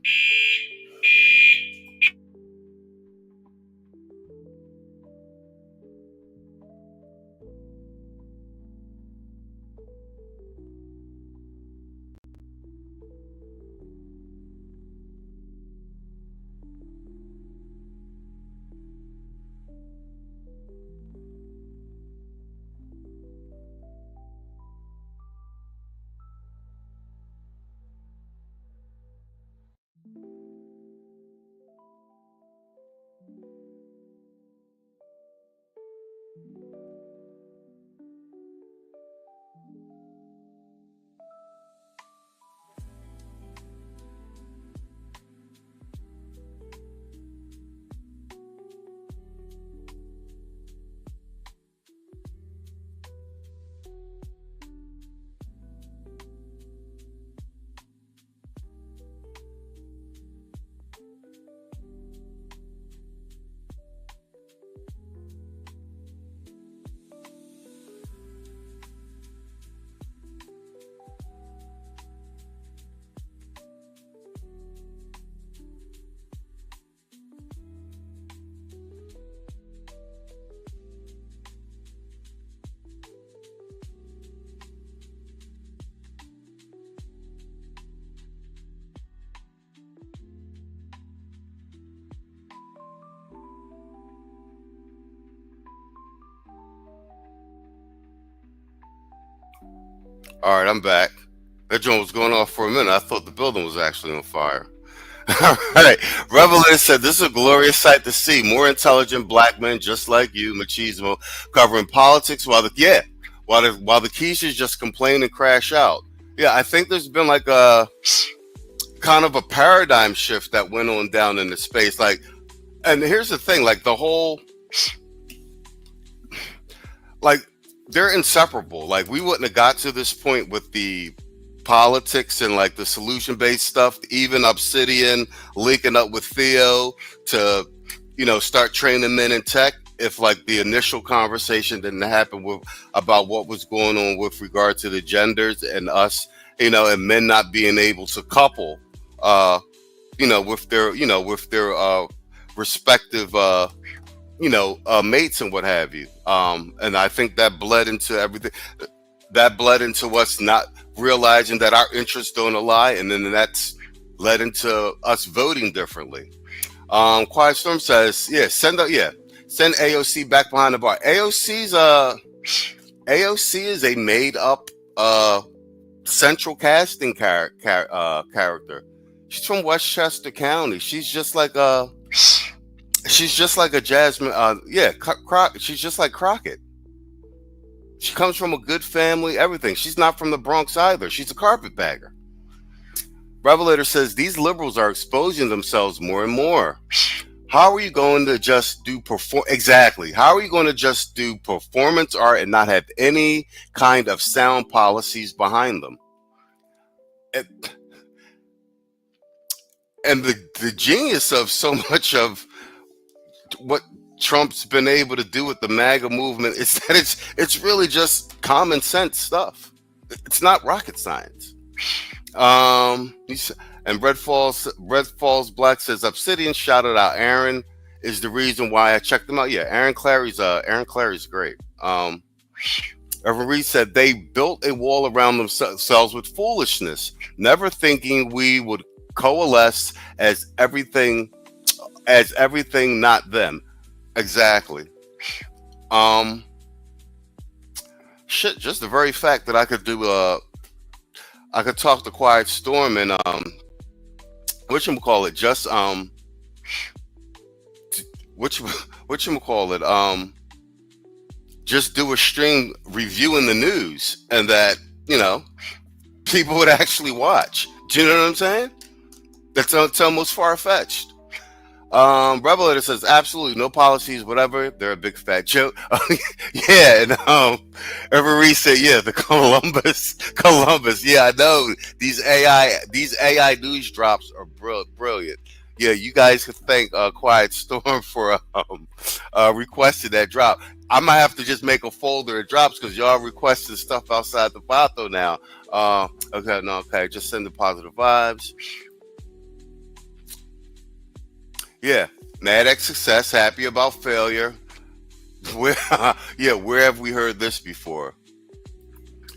All right, I'm back. That joint was going off for a minute. I thought the building was actually on fire. All right. Revelator said, this is a glorious sight to see. More intelligent black men just like you, Machismo, covering politics while the Keishas just complain and crash out. Yeah, I think there's been like a kind of a paradigm shift that went on down in the space. Like, and here's the thing, like the whole, like, they're inseparable. Like, we wouldn't have got to this point with the politics and like the solution-based stuff, even Obsidian linking up with Theo to, start training men in tech, if like the initial conversation didn't happen about what was going on with regard to the genders and us and men not being able to couple, with their respective, mates and what have you. And I think that bled into everything. That bled into us not realizing that our interests don't align, and then that's led into us voting differently. Quiet Storm says, send AOC back behind the bar. AOC is a made up central casting character. She's from Westchester County. She's just like a Jasmine. She's just like Crockett. She comes from a good family, everything. She's not from the Bronx either. She's a carpetbagger. Revelator says these liberals are exposing themselves more and more. How are you going to just do Exactly. How are you going to just do performance art and not have any kind of sound policies behind them? And the genius of so much of what Trump's been able to do with the MAGA movement is that it's really just common sense stuff. It's not rocket science. And Red Falls Black says Obsidian shouted out Aaron is the reason why I checked them out. Yeah, Aaron Clary's great. Reed said they built a wall around themselves with foolishness, never thinking we would coalesce as everything not them. Exactly. Just the very fact that I could I could talk to Quiet Storm and whatchamacallit, just do a stream reviewing the news, and that people would actually watch. Do you know what I'm saying? It's almost far-fetched. Revelator says absolutely no policies, whatever. They're a big fat joke. Yeah, and Every said, the Columbus. Yeah, I know these AI news drops are brilliant. Yeah, you guys could thank Quiet Storm for requesting that drop. I might have to just make a folder of drops because y'all requesting stuff outside the Vato now. Okay, just send the positive vibes. Yeah, mad at success, happy about failure. Where have we heard this before?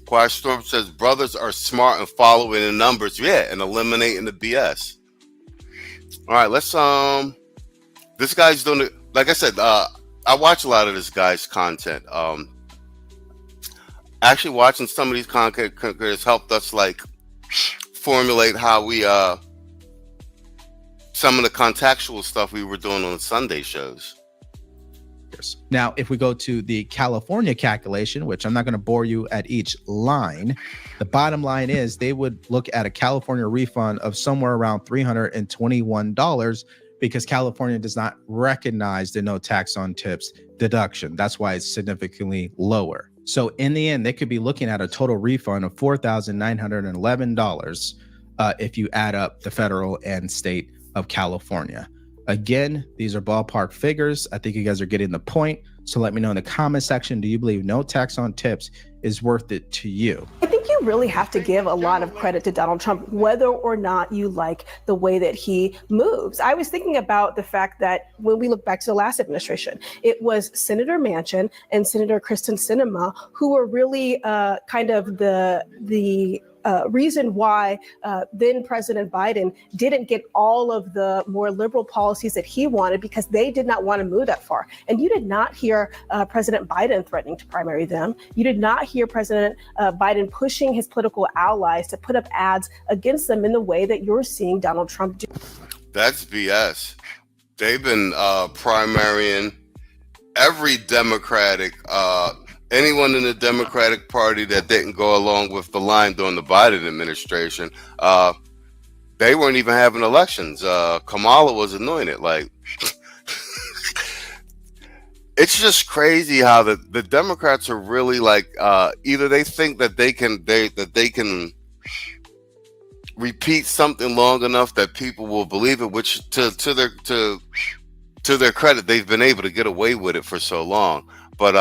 Quiet Storm says brothers are smart and following the numbers, and eliminating the BS. All right, let's this guy's doing it. Like I said, I watch a lot of this guy's content. Actually watching some of these content has helped us formulate how we some of the contextual stuff we were doing on the Sunday shows. Now, if we go to the California calculation, which I'm not going to bore you at each line, the bottom line is they would look at a California refund of somewhere around $321 because California does not recognize the no tax on tips deduction. That's why it's significantly lower. So in the end, they could be looking at a total refund of $4,911 if you add up the federal and state of California. Again, these are ballpark figures. I think you guys are getting the point. So let me know in the comment section, do you believe no tax on tips is worth it to you? I think you really have to give a lot of credit to Donald Trump, whether or not you like the way that he moves. I was thinking about the fact that when we look back to the last administration, it was Senator Manchin and Senator Kristen Sinema who were really kind of the reason why then President Biden didn't get all of the more liberal policies that he wanted, because they did not want to move that far. And you did not hear President Biden threatening to primary them. You did not hear President Biden pushing his political allies to put up ads against them in the way that you're seeing Donald Trump do. That's BS. They've been primarying every Democratic anyone in the Democratic Party that didn't go along with the line during the Biden administration. They weren't even having elections. Kamala was anointed. It's just crazy how the Democrats are really either they think that they can repeat something long enough that people will believe it, which to their credit, they've been able to get away with it for so long. But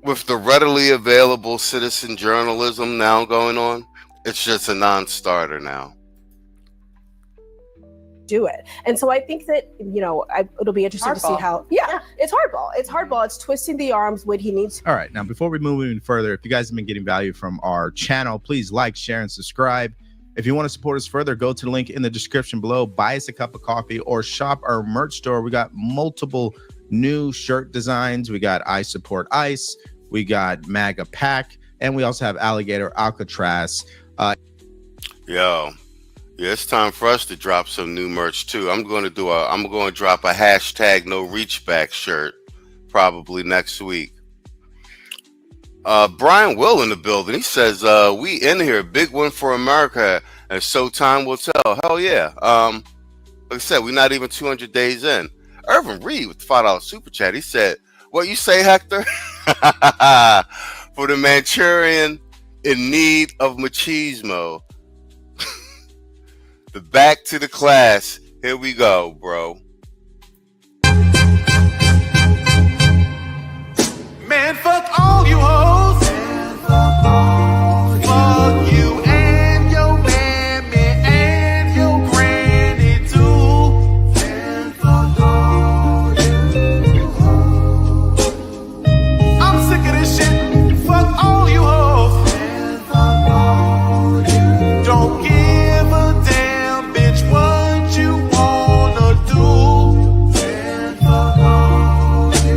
With the readily available citizen journalism now going on, it's just a non-starter now. Do it. And so I think that, it'll be interesting to see how, it's hardball. It's hardball. It's twisting the arms when he needs. All right. Now, before we move even further, if you guys have been getting value from our channel, please like, share, and subscribe. If you want to support us further, go to the link in the description below, buy us a cup of coffee, or shop our merch store. We got multiple new shirt designs. We got I Support ICE. We got MAGA Pack. And we also have Alligator Alcatraz. Yeah, it's time for us to drop some new merch too. I'm going to drop a hashtag no reach back shirt probably next week. Brian Will in the building. He says, we in here, big win for America, and so time will tell. Hell yeah. Like I said, we're not even 200 days in. Irvin Reed with the $5 super chat. He said, what you say, Hector? For the Manchurian in need of machismo. The back to the class. Here we go, bro. Man, fuck all you hoes. Fuck you and your mammy and your granny too. Man, fuck all you hoes. I'm sick of this shit. Fuck all you hoes. Man, fuck all you. Don't give a damn, bitch, what you wanna do. Man, fuck all you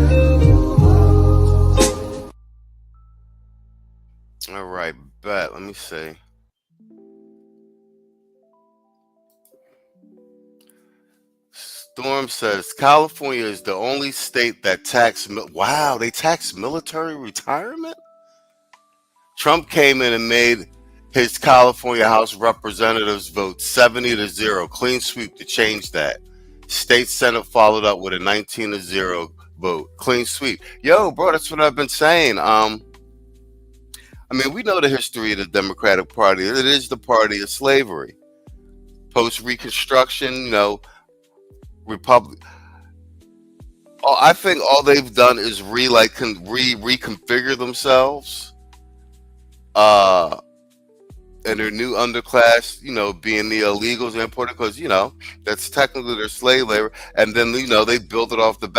hoes. All right, bet. Let me see. Storm says California is the only state that they tax military retirement? Trump came in and made his California House Representatives vote 70-0, clean sweep to change that. State Senate followed up with a 19-0 vote, clean sweep. Yo, bro, that's what I've been saying. We know the history of the Democratic Party. It is the party of slavery. Post-Reconstruction, I think all they've done is reconfigure themselves. And their new underclass, being the illegals and imported, because that's technically their slave labor. And then they built it off the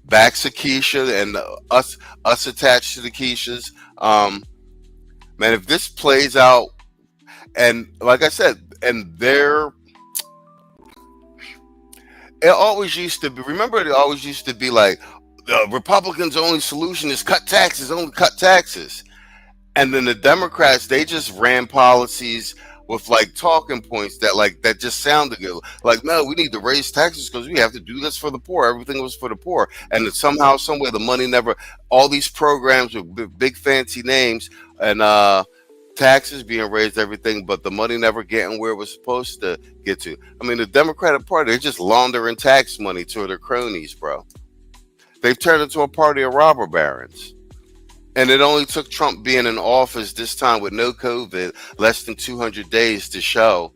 backs of Keisha and us attached to the Keishas. Man, if this plays out, and like I said, it always used to be. Remember, it always used to be like the Republicans' only solution is cut taxes, only cut taxes. And then the Democrats, they just ran policies with talking points that just sounded good. Like, no, we need to raise taxes because we have to do this for the poor. Everything was for the poor. And then somehow, somewhere, the money never, all these programs with big fancy names and taxes being raised, everything, but the money never getting where it was supposed to get to. The Democratic Party, they're just laundering tax money to their cronies, bro. They've turned into a party of robber barons. And it only took Trump being in office this time with no COVID, less than 200 days to show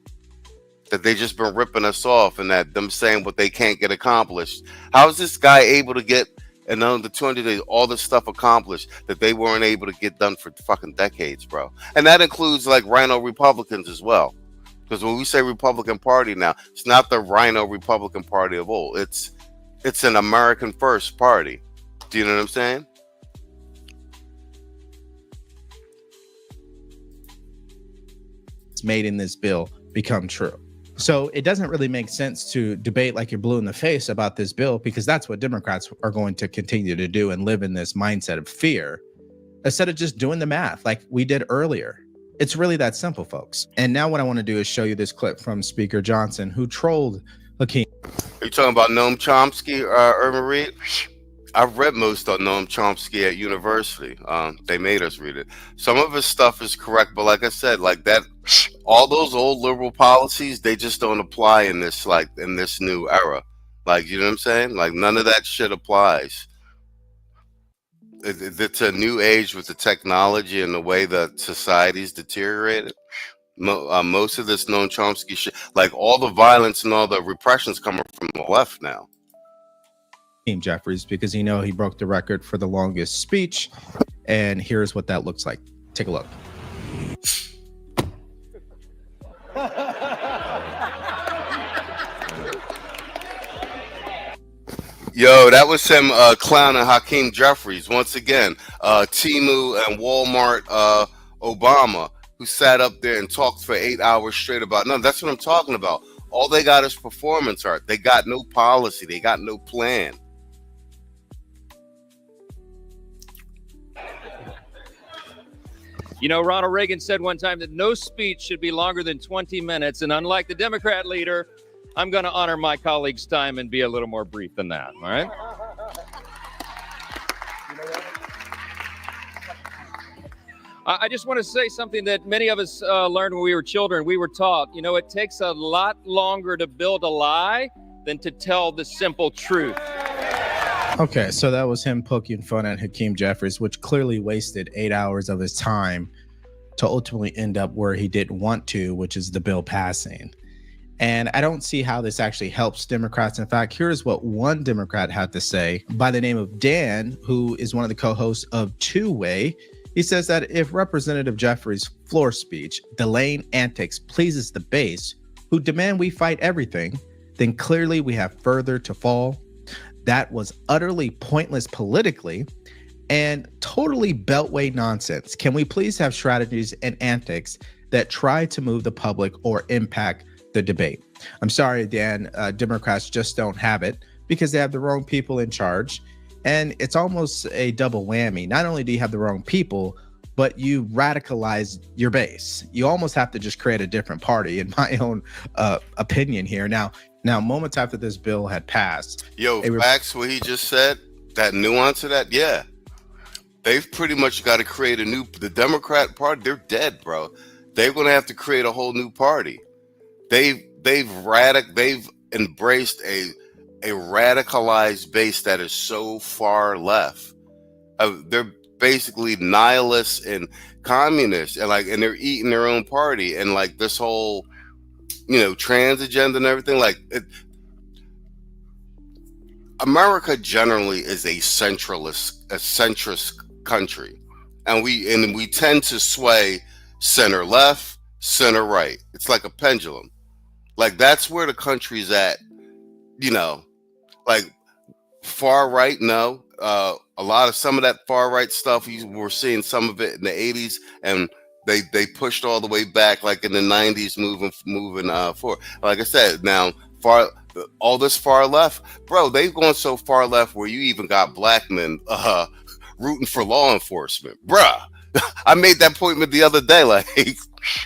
that they just been ripping us off and that them saying what they can't get accomplished. How is this guy able to get in under 200 days all this stuff accomplished that they weren't able to get done for fucking decades, bro? And that includes Rhino Republicans as well. Because when we say Republican Party now, it's not the Rhino Republican Party of old. It's an American First Party. Do you know what I'm saying? Made in this bill become true. So it doesn't really make sense to debate like you're blue in the face about this bill, because that's what Democrats are going to continue to do and live in this mindset of fear instead of just doing the math like we did earlier. It's really that simple, folks. And now what I want to do is show you this clip from Speaker Johnson, who trolled Hakeem. Are you talking about Noam Chomsky, Irvin Reed? I've read most of Noam Chomsky at university. They made us read it. Some of his stuff is correct, but like I said, all those old liberal policies, they just don't apply in this new era. You know what I'm saying? None of that shit applies. It's a new age with the technology and the way that society's deteriorated. Most of this Noam Chomsky shit, all the violence and all the repression's coming from the left now. Jeffries, because he broke the record for the longest speech And here's what that looks like. Take a look. Yo, that was him clowning Hakeem Jeffries once again. Timu and Walmart Obama, who sat up there and talked for 8 hours straight about no. That's what I'm talking about. All they got is performance art. They got no policy. They got no plan. You know, Ronald Reagan said one time that no speech should be longer than 20 minutes. And unlike the Democrat leader, I'm going to honor my colleague's time and be a little more brief than that. All right. I just want to say something that many of us learned when we were children. We were taught, you know, it takes a lot longer to build a lie than to tell the simple truth. Okay, so that was him poking fun at Hakeem Jeffries, which clearly wasted 8 hours of his time to ultimately end up where he didn't want to, which is the bill passing. And I don't see how this actually helps Democrats. In fact, here's what one Democrat had to say by the name of Dan, who is one of the co-hosts of Two Way. He says that if Representative Jeffries' floor speech, delaying antics, pleases the base, who demand we fight everything, then clearly we have further to fall. That was utterly pointless politically and totally beltway nonsense. Can we please have strategies and antics that try to move the public or impact the debate? I'm sorry, Dan, Democrats just don't have it because they have the wrong people in charge. And it's almost a double whammy. Not only do you have the wrong people, but you radicalize your base. You almost have to just create a different party, in my own opinion here. Now, moments after this bill had passed. Yo, facts, what he just said, that nuance of that, yeah. They've pretty much got to create the Democrat Party, they're dead, bro. They're going to have to create a whole new party. They've embraced a radicalized base that is so far left. They're basically nihilists and communists, and they're eating their own party, and like this whole, trans agenda and everything. America generally is a centrist country, and we tend to sway center left, center right. It's like a pendulum. Like that's where the country's at. Like far right, no. A lot of some of that far right stuff, we're seeing some of it in the 80s, and they pushed all the way back, like in the 90s, moving forward. Like I said, now all this far left, bro, they've gone so far left where you even got black men rooting for law enforcement, bruh. I made that point the other day. Like,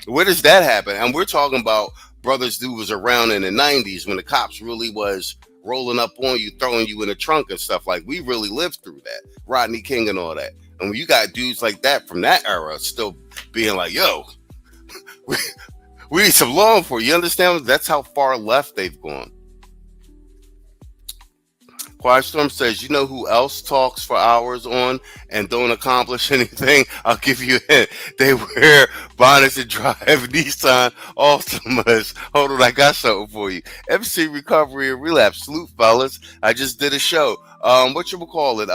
where does that happen? And we're talking about brothers who was around in the 90s when the cops really was rolling up on you, throwing you in the trunk and stuff. Like, we really lived through that. Rodney King and all that. And when you got dudes like that from that era still being like, yo, we need some law enforcement. You understand? That's how far left they've gone. Quiet Storm says, you know who else talks for hours on and don't accomplish anything? I'll give you a hint. They wear bonnets and drive Nissan Altimas. Hold on, I got something for you. MC Recovery and Relapse. Salute, fellas. I just did a show. Whatchamacallit?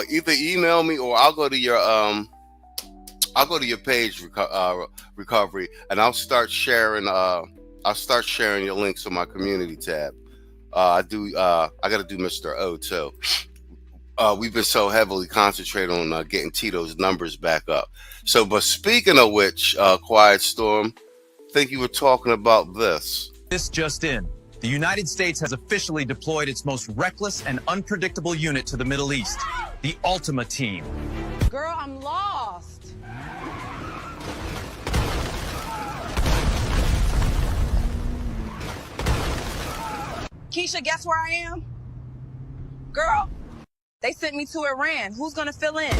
Either email me or I'll go to your page, Recovery, and I'll start sharing your links on my community tab. I gotta do Mr. O too. We've been so heavily concentrated on getting Tito's numbers back up. So, but speaking of which, Quiet Storm, I think you were talking about this. This just in. The United States has officially deployed its most reckless and unpredictable unit to the Middle East, the Ultima Team. Girl, I'm lost. Keisha, guess where I am? Girl, they sent me to Iran. Who's gonna fill in?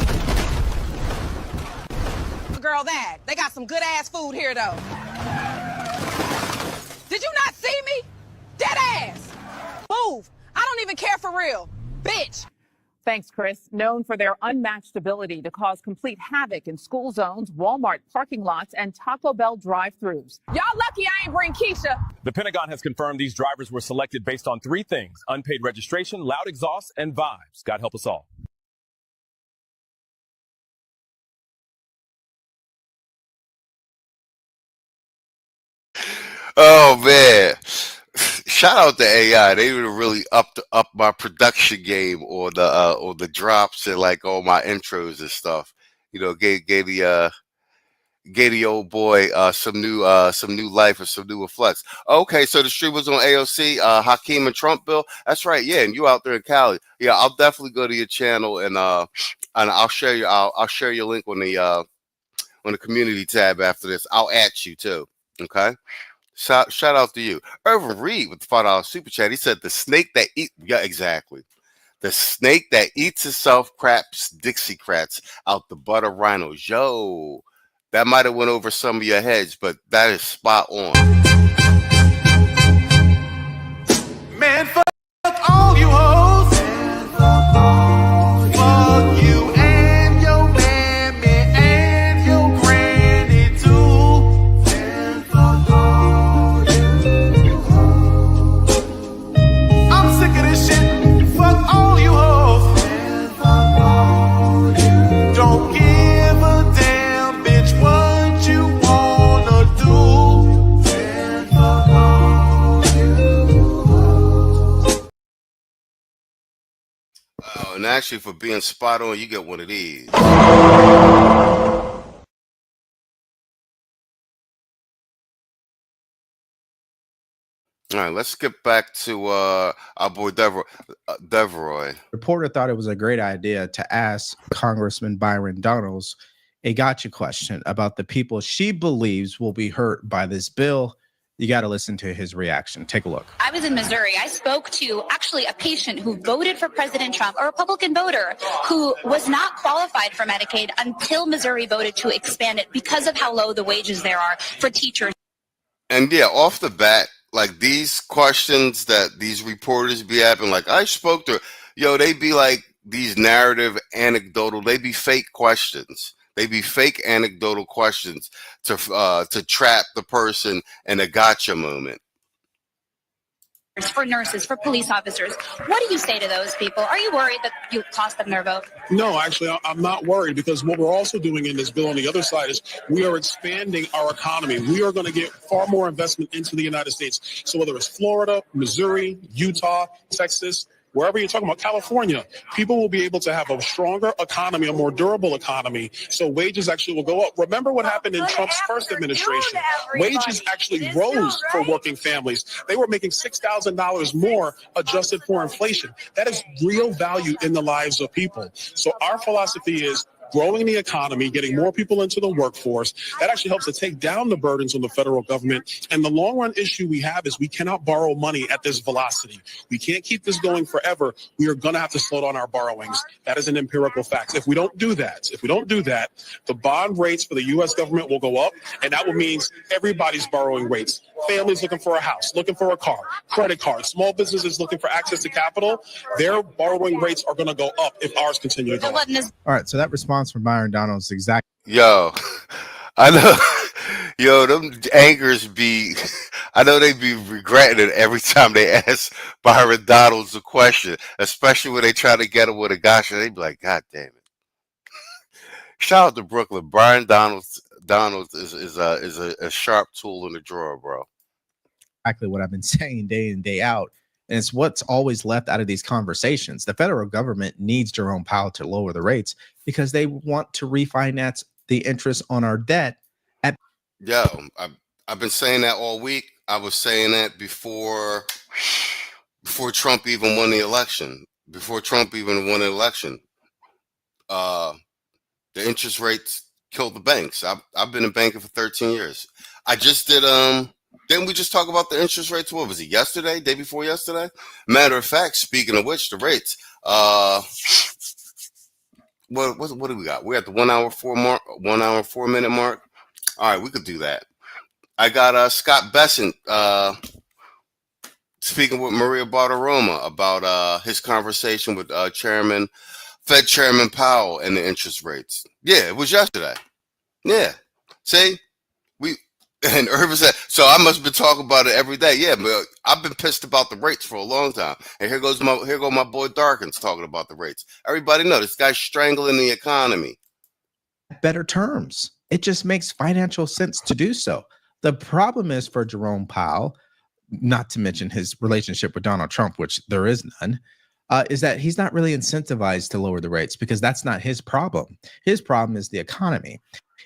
Girl, that. They got some good ass food here though. Did you not see me? Dead ass. Move. I don't even care for real. Bitch. Thanks, Chris. Known for their unmatched ability to cause complete havoc in school zones, Walmart parking lots, and Taco Bell drive-thrus. Y'all lucky I ain't bring Keisha. The Pentagon has confirmed these drivers were selected based on 3 things: unpaid registration, loud exhaust, and vibes. God help us all. Oh man. Shout out to AI. They would really up my production game on the drops and like all my intros and stuff. You know, gave the old boy some new life and some new flex. Okay, so the stream was on AOC, Hakeem and Trump bill. That's right, yeah, and you out there in Cali. Yeah, I'll definitely go to your channel and I'll share your link on the community tab after this. I'll at you too. Okay. Shout out to you. Irvin Reed with the $5 super chat. He said the snake that eat yeah, exactly. The snake that eats itself craps Dixiecrats out the butter rhinos. Yo, that might have went over some of your heads, but that is spot on. Man, fuck all you hoes. Fuck you and your mammy and your granny too. Fuck all you hoes. I'm sick of this shit. Fuck all you hoes. Don't give a damn, bitch, what you wanna do. Fuck all you hoes. Oh, and actually, for being spot on, you get one of these. All right, let's get back to our boy Deveroy. Reporter thought it was a great idea to ask Congressman Byron Donalds a gotcha question about the people she believes will be hurt by this bill. You got to listen to his reaction. Take a look. I was in Missouri. I spoke to actually a patient who voted for President Trump, a Republican voter who was not qualified for Medicaid until Missouri voted to expand it because of how low the wages there are for teachers. And yeah, off the bat, like these questions that these reporters be having, like I spoke to, they be like these narrative, anecdotal, they be fake questions. They be fake anecdotal questions to trap the person in a gotcha moment. For nurses, for police officers. What do you say to those people? Are you worried that you cost them their vote? No, actually, I'm not worried because what we're also doing in this bill on the other side is we are expanding our economy. We are going to get far more investment into the United States. So whether it's Florida, Missouri, Utah, Texas, wherever you're talking about, California, people will be able to have a stronger economy, a more durable economy. So wages actually will go up. Remember what happened in Trump's first administration? Wages actually rose for working families. They were making $6,000 more adjusted for inflation. That is real value in the lives of people. So our philosophy is growing the economy, getting more people into the workforce. That actually helps to take down the burdens on the federal government. And the long run issue we have is we cannot borrow money at this velocity. We can't keep this going forever. We are going to have to slow down our borrowings. That is an empirical fact. If we don't do that, the bond rates for the U.S. government will go up, and that will mean everybody's borrowing rates. Families looking for a house, looking for a car, credit cards, small businesses looking for access to capital, their borrowing rates are going to go up if ours continue to go up. All right, so that response from Byron Donalds is exactly. Yo, I know. Yo, them angers be. I know they be regretting it every time they ask Byron Donalds a question, especially when they try to get him with a gotcha. They be like, God damn it. Shout out to Brooklyn. Byron Donalds is a sharp tool in the drawer, bro. Exactly what I've been saying day in, day out. And it's what's always left out of these conversations. The federal government needs Jerome Powell to lower the rates because they want to refinance the interest on our debt. Yo, I've been saying that all week. I was saying that before Trump even won the election. The interest rates killed the banks. I've been in banking for 13 years. I just did didn't we just talk about the interest rates? What was it, yesterday? Day before yesterday? Matter of fact, speaking of which, the rates. What do we got? We're at the 1 hour 4 minute mark. All right, we could do that. I got Scott Bessent speaking with Maria Bartiromo about his conversation with Fed Chairman Powell and the interest rates. Yeah, it was yesterday. Yeah. See? And Irvin said, so I must have been talking about it every day. Yeah, but I've been pissed about the rates for a long time. And here go my boy Darkins talking about the rates. Everybody know this guy's strangling the economy. Better terms. It just makes financial sense to do so. The problem is for Jerome Powell, not to mention his relationship with Donald Trump, which there is none, is that he's not really incentivized to lower the rates because that's not his problem. His problem is the economy.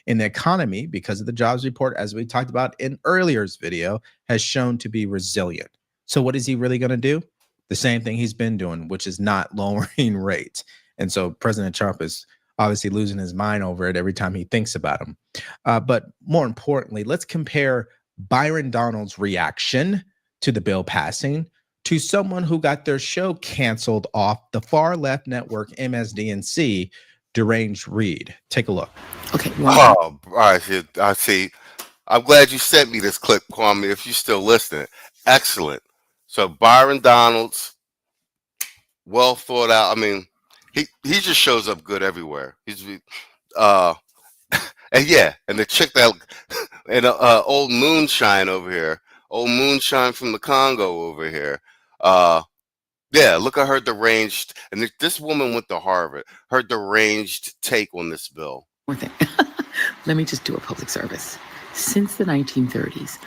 And the economy, because of the jobs report, as we talked about in earlier's video, has shown to be resilient. So what is he really going to do? The same thing he's been doing, which is not lowering rates. And so President Trump is obviously losing his mind over it every time he thinks about him. But more importantly, let's compare Byron Donald's reaction to the bill passing to someone who got their show canceled off the far left network MSDNC, Deranged Reed. Take a look. Okay. Oh, all right. I see. I'm glad you sent me this clip, Kwame, if you're still listening. Excellent. So Byron Donalds, well thought out. I mean, he just shows up good everywhere. He's and yeah, and the chick that and old moonshine over here, old moonshine from the Congo over here. Yeah, look at her deranged, and this woman went to Harvard. Her deranged take on this bill. One thing. Let me just do a public service. Since the 1930s,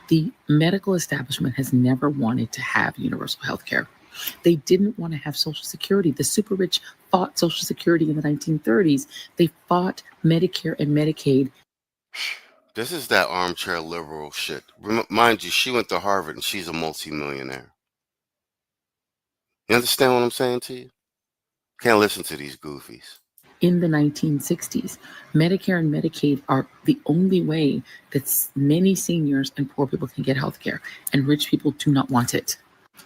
the medical establishment has never wanted to have universal health care. They didn't want to have Social Security. The super rich fought Social Security in the 1930s. They fought Medicare and Medicaid. This is that armchair liberal shit. Mind you, she went to Harvard and she's a multimillionaire. You understand what I'm saying to you? Can't listen to these goofies. In the 1960s, Medicare and Medicaid are the only way that many seniors and poor people can get health care, and rich people do not want it.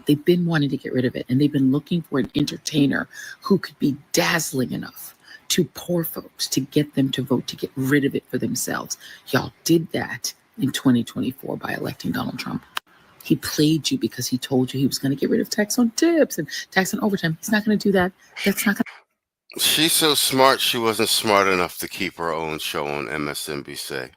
They've been wanting to get rid of it, and they've been looking for an entertainer who could be dazzling enough to poor folks to get them to vote to get rid of it for themselves. Y'all did that in 2024 by electing Donald Trump. He played you because he told you he was going to get rid of tax on tips and tax on overtime. He's not going to do that. That's not going to. She's so smart, she wasn't smart enough to keep her own show on MSNBC.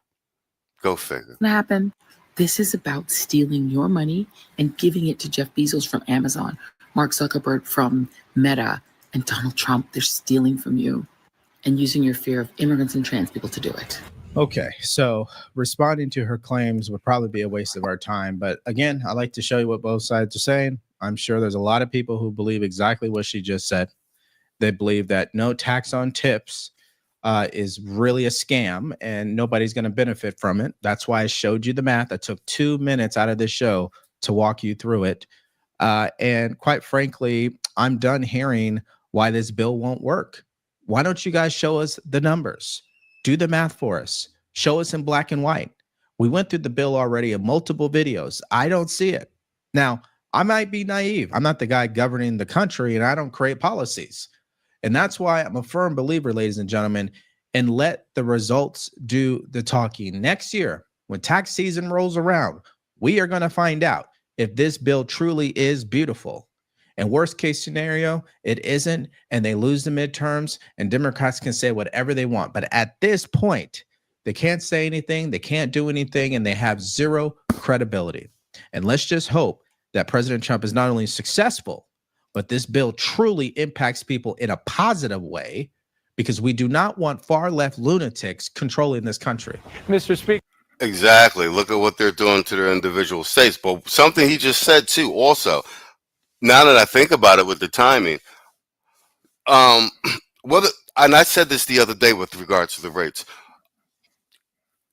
Go figure. Happen. This is about stealing your money and giving it to Jeff Bezos from Amazon, Mark Zuckerberg from Meta, and Donald Trump. They're stealing from you and using your fear of immigrants and trans people to do it. Okay, so responding to her claims would probably be a waste of our time. But again, I like to show you what both sides are saying. I'm sure there's a lot of people who believe exactly what she just said. They believe that no tax on tips is really a scam and nobody's going to benefit from it. That's why I showed you the math. I took 2 minutes out of this show to walk you through it. And quite frankly, I'm done hearing why this bill won't work. Why don't you guys show us the numbers? Do the math for us. Show us in black and white. We went through the bill already in multiple videos. I don't see it. Now, I might be naive. I'm not the guy governing the country and I don't create policies. And that's why I'm a firm believer, ladies and gentlemen, and let the results do the talking. Next year, when tax season rolls around, we are going to find out if this bill truly is beautiful. And worst case scenario, it isn't, and they lose the midterms, and Democrats can say whatever they want. But at this point, they can't say anything, they can't do anything, and they have zero credibility. And let's just hope that President Trump is not only successful, but this bill truly impacts people in a positive way, because we do not want far left lunatics controlling this country. Mr. Speaker. Exactly. Look at what they're doing to their individual states. But something he just said too, also, now that I think about it with the timing, whether, and I said this the other day with regards to the rates,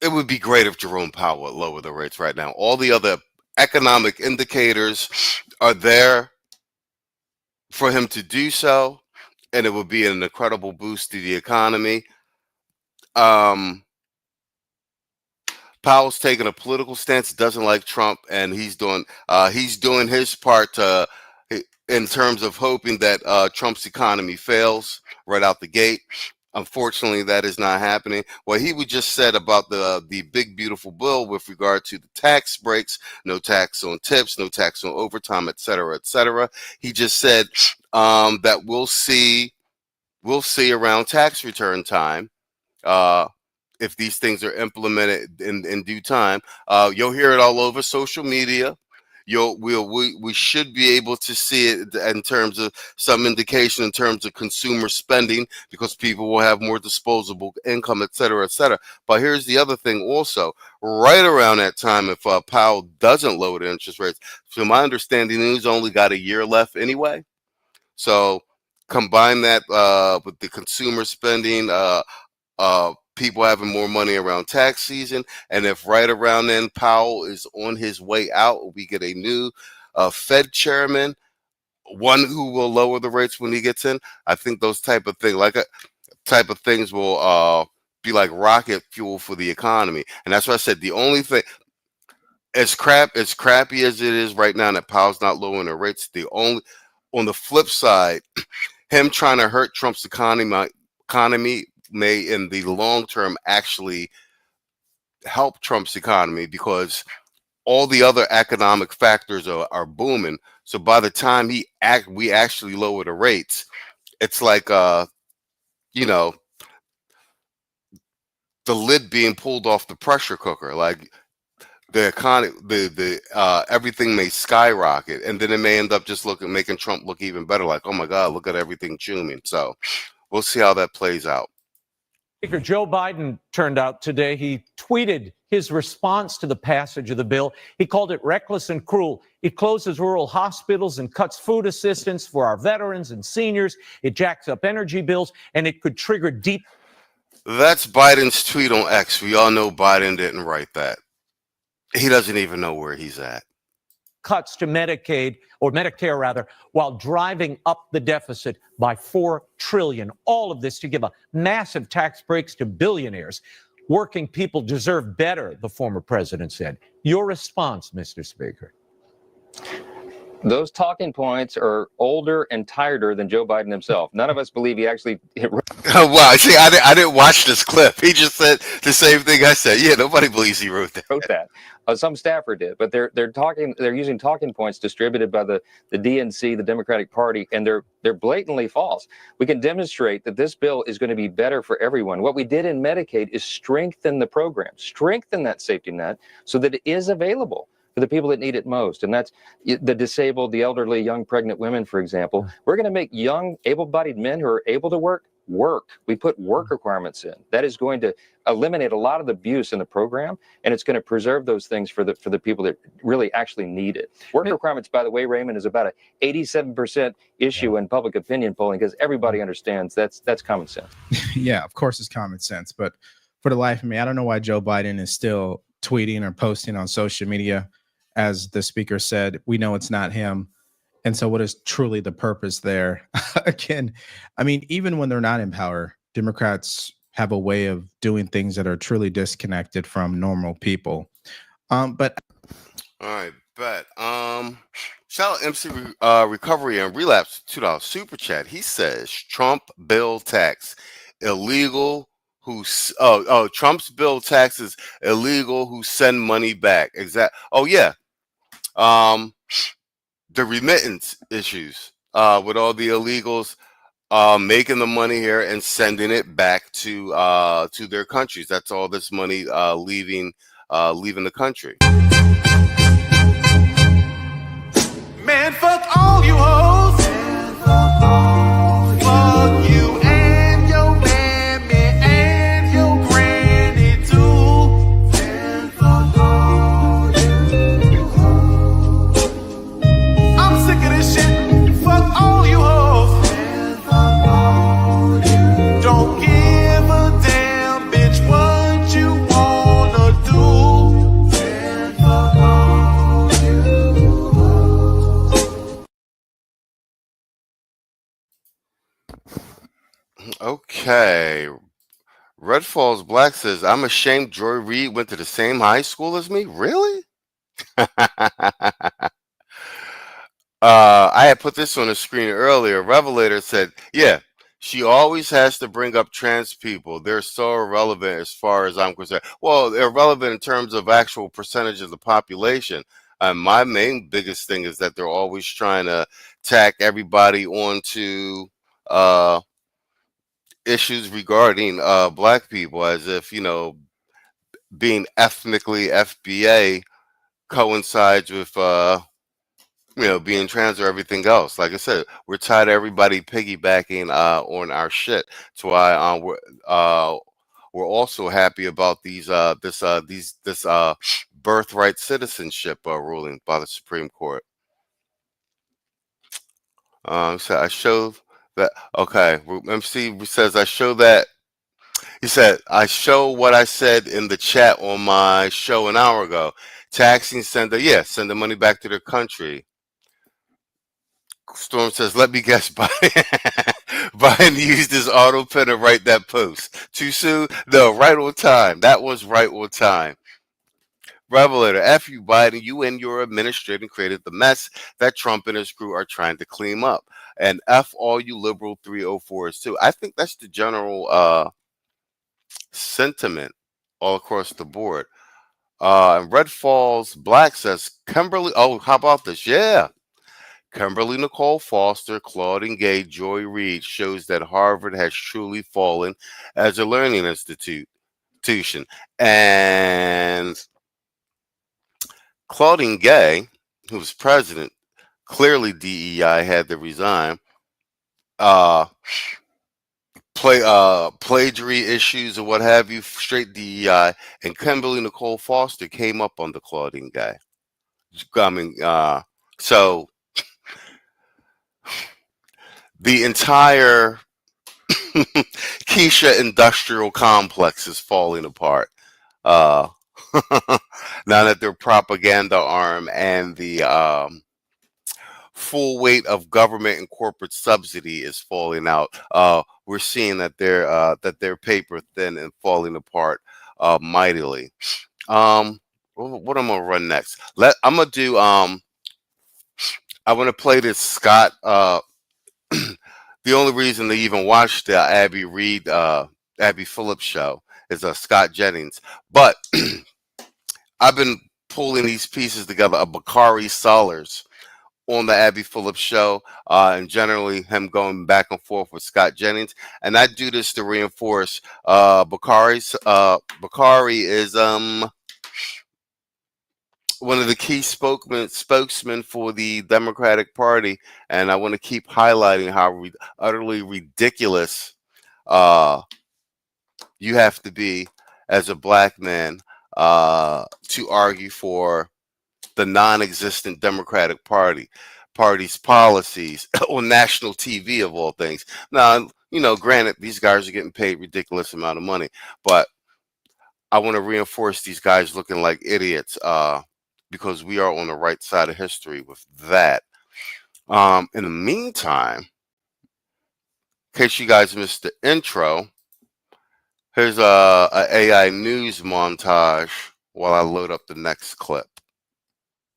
it would be great if Jerome Powell would lower the rates right now. All the other economic indicators are there for him to do so, and it would be an incredible boost to the economy. Powell's taking a political stance, doesn't like Trump, and he's doing his part in terms of hoping that Trump's economy fails right out the gate. Unfortunately, that is not happening. What he just said about the big beautiful bill with regard to the tax breaks, no tax on tips, no tax on overtime, et cetera, et cetera. He just said that we'll see around tax return time if these things are implemented in due time. You'll hear it all over social media. we should be able to see it in terms of some indication in terms of consumer spending, because people will have more disposable income, et cetera, et cetera. But here's the other thing also. Right around that time, if Powell doesn't lower the interest rates, so my understanding, he's only got a year left anyway. So combine that with the consumer spending, people having more money around tax season, and if right around then Powell is on his way out, we get a new Fed chairman, one who will lower the rates when he gets in. I think those type of things will be like rocket fuel for the economy. And that's why I said the only thing, as crappy as it is right now that Powell's not lowering the rates, on the flip side, him trying to hurt Trump's economy may in the long term actually help Trump's economy, because all the other economic factors are booming. So by the time we actually lower the rates, it's like you know, the lid being pulled off the pressure cooker. Like the economy, the everything may skyrocket, and then it may end up just making Trump look even better. Like, oh my God, look at everything zooming. So we'll see how that plays out. Speaker Joe Biden turned out today. He tweeted his response to the passage of the bill. He called it reckless and cruel. It closes rural hospitals and cuts food assistance for our veterans and seniors. It jacks up energy bills, and it could trigger deep. That's Biden's tweet on X. We all know Biden didn't write that. He doesn't even know where he's at. Cuts to Medicaid, or Medicare rather, while driving up the deficit by $4 trillion. All of this to give a massive tax breaks to billionaires. Working people deserve better, the former president said. Your response, Mr. Speaker? Those talking points are older and tireder than Joe Biden himself. None of us believe he actually hit. Oh, wow. See, I didn't watch this clip. He just said the same thing I said. Yeah, nobody believes he wrote that. Some staffer did, but they're using talking points distributed by the DNC, the Democratic Party, and they're blatantly false. We can demonstrate that this bill is going to be better for everyone. What we did in Medicaid is strengthen the program, strengthen that safety net so that it is available for the people that need it most. And that's the disabled, the elderly, young pregnant women, for example. We're going to make young, able-bodied men who are able to work. We put work requirements in. That is going to eliminate a lot of the abuse in the program, and it's going to preserve those things for the people that really actually need it. Work requirements, by the way, Raymond, is about an 87% issue in public opinion polling, because everybody understands that's common sense. Yeah, of course it's common sense, but for the life of me, I don't know why Joe Biden is still tweeting or posting on social media. As the speaker said, we know it's not him. And so what is truly the purpose there? Again, I mean, even when they're not in power, Democrats have a way of doing things that are truly disconnected from normal people. But all right, bet. Shout out MC Recovery and Relapse $2 super chat. He says Trump bill tax illegal. Trump's bill taxes illegal who send money back. Exact. Oh yeah. The remittance issues with all the illegals making the money here and sending it back to their countries. That's all this money leaving the country. Man, fuck all you hoes. Fuck you and your mammy and your granny too. And fuck all you hoes. I'm sick of this shit. Fuck all you hoes. And fuck all you. Don't give a damn, bitch, what you wanna do. And fuck all you hoes. Okay. Red Falls Black says, I'm ashamed Joy Reid went to the same high school as me. Really? I had put this on the screen earlier. Revelator said, yeah, she always has to bring up trans people. They're so irrelevant as far as I'm concerned. Well, they're relevant in terms of actual percentage of the population. My biggest thing is that they're always trying to tack everybody onto issues regarding black people, as if, being ethnically FBA coincides with being trans or everything else. Like I said, we're tired of everybody piggybacking on our shit. That's why we're also happy about this birthright citizenship ruling by the Supreme Court. So I showed that. Okay, MC says I show that. He said I show what I said in the chat on my show an hour ago. Taxing send the money back to their country. Storm says, let me guess, Biden used his auto pen to write that post. Too soon? No, right on time. That was right on time. Revelator, F you, Biden. You and your administration created the mess that Trump and his crew are trying to clean up. And F all you liberal 304s, too. I think that's the general sentiment all across the board. And Red Falls Black says, Kimberly, oh, how about this? Yeah. Kimberly Nicole Foster, Claudine Gay, Joy Reid shows that Harvard has truly fallen as a learning institution. And Claudine Gay, who was president, clearly DEI had to resign. Plagiary issues or what have you, straight DEI. And Kimberly Nicole Foster came up on the Claudine Gay. I mean, so the entire Keisha industrial complex is falling apart. Now that their propaganda arm and the full weight of government and corporate subsidy is falling out, we're seeing that they're paper thin and falling apart mightily. What I'm gonna run next? I'm gonna do. I want to play this Scott. The only reason they even watched the Abby Phillips show is Scott Jennings. But I've been pulling these pieces together of Bakari Sellers on the Abby Phillips show, and generally him going back and forth with Scott Jennings. And I do this to reinforce Bakari is one of the key spokesmen for the Democratic Party, and I want to keep highlighting how utterly ridiculous you have to be as a black man to argue for the non-existent Democratic Party's policies on national TV of all things. Now, granted, these guys are getting paid ridiculous amount of money, but I want to reinforce these guys looking like idiots because we are on the right side of history with that. In the meantime, in case you guys missed the intro, here's a AI news montage while I load up the next clip.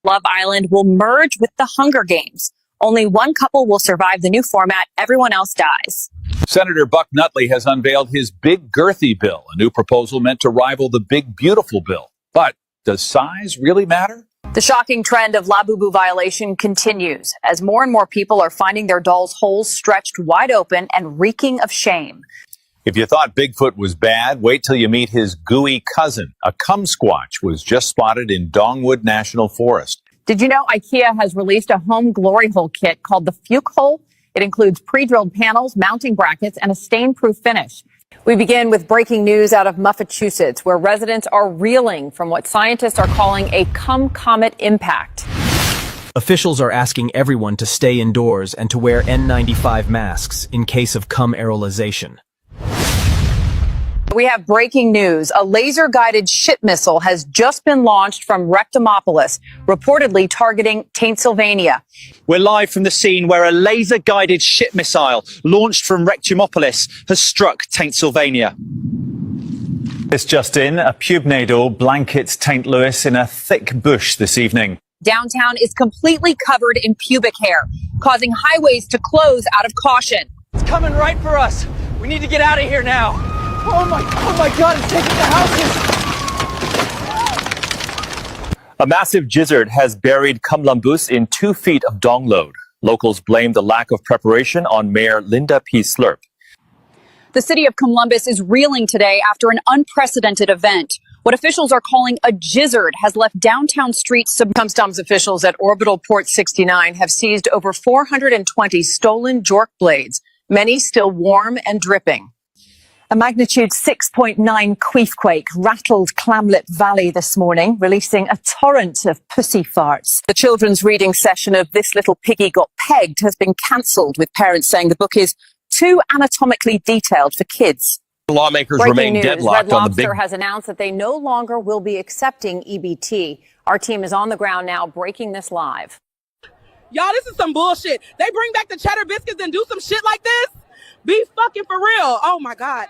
Love Island will merge with the Hunger Games. Only one couple will survive the new format. Everyone else dies. Senator Buck Nutley has unveiled his Big Girthy bill, a new proposal meant to rival the Big Beautiful bill. But does size really matter? The shocking trend of Labubu violation continues as more and more people are finding their dolls' holes stretched wide open and reeking of shame. If you thought Bigfoot was bad, wait till you meet his gooey cousin. A kumsquatch was just spotted in Dongwood National Forest. Did you know IKEA has released a home glory hole kit called the Fuke Hole? It includes pre-drilled panels, mounting brackets, and a stain-proof finish. We begin with breaking news out of Massachusetts, where residents are reeling from what scientists are calling a cum-comet impact. Officials are asking everyone to stay indoors and to wear N95 masks in case of cum aerolization. We have breaking news. A laser-guided ship missile has just been launched from Rectomopolis, reportedly targeting Taintsylvania. We're live from the scene where a laser-guided ship missile launched from Rectomopolis has struck Taintsylvania. This just in, a pubnadal blankets St. Louis in a thick bush this evening. Downtown is completely covered in pubic hair, causing highways to close out of caution. It's coming right for us. We need to get out of here now. Oh my God, it's taking the houses. A massive gizzard has buried Kamlambus in 2 feet of dong load. Locals blame the lack of preparation on Mayor Linda P. Slurp. The city of Columbus is reeling today after an unprecedented event. What officials are calling a jizzard has left downtown streets Customs officials at Orbital Port 69 have seized over 420 stolen Jork blades, many still warm and dripping. A magnitude 6.9 queefquake rattled Clamlet Valley this morning, releasing a torrent of pussy farts. The children's reading session of This Little Piggy Got Pegged has been cancelled, with parents saying the book is too anatomically detailed for kids. Lawmakers Breaking remain news, deadlocked Red on the big. Lobster has announced that they no longer will be accepting EBT. Our team is on the ground now, breaking this live. Y'all, this is some bullshit. They bring back the cheddar biscuits and do some shit like this? Be fucking for real. Oh my God.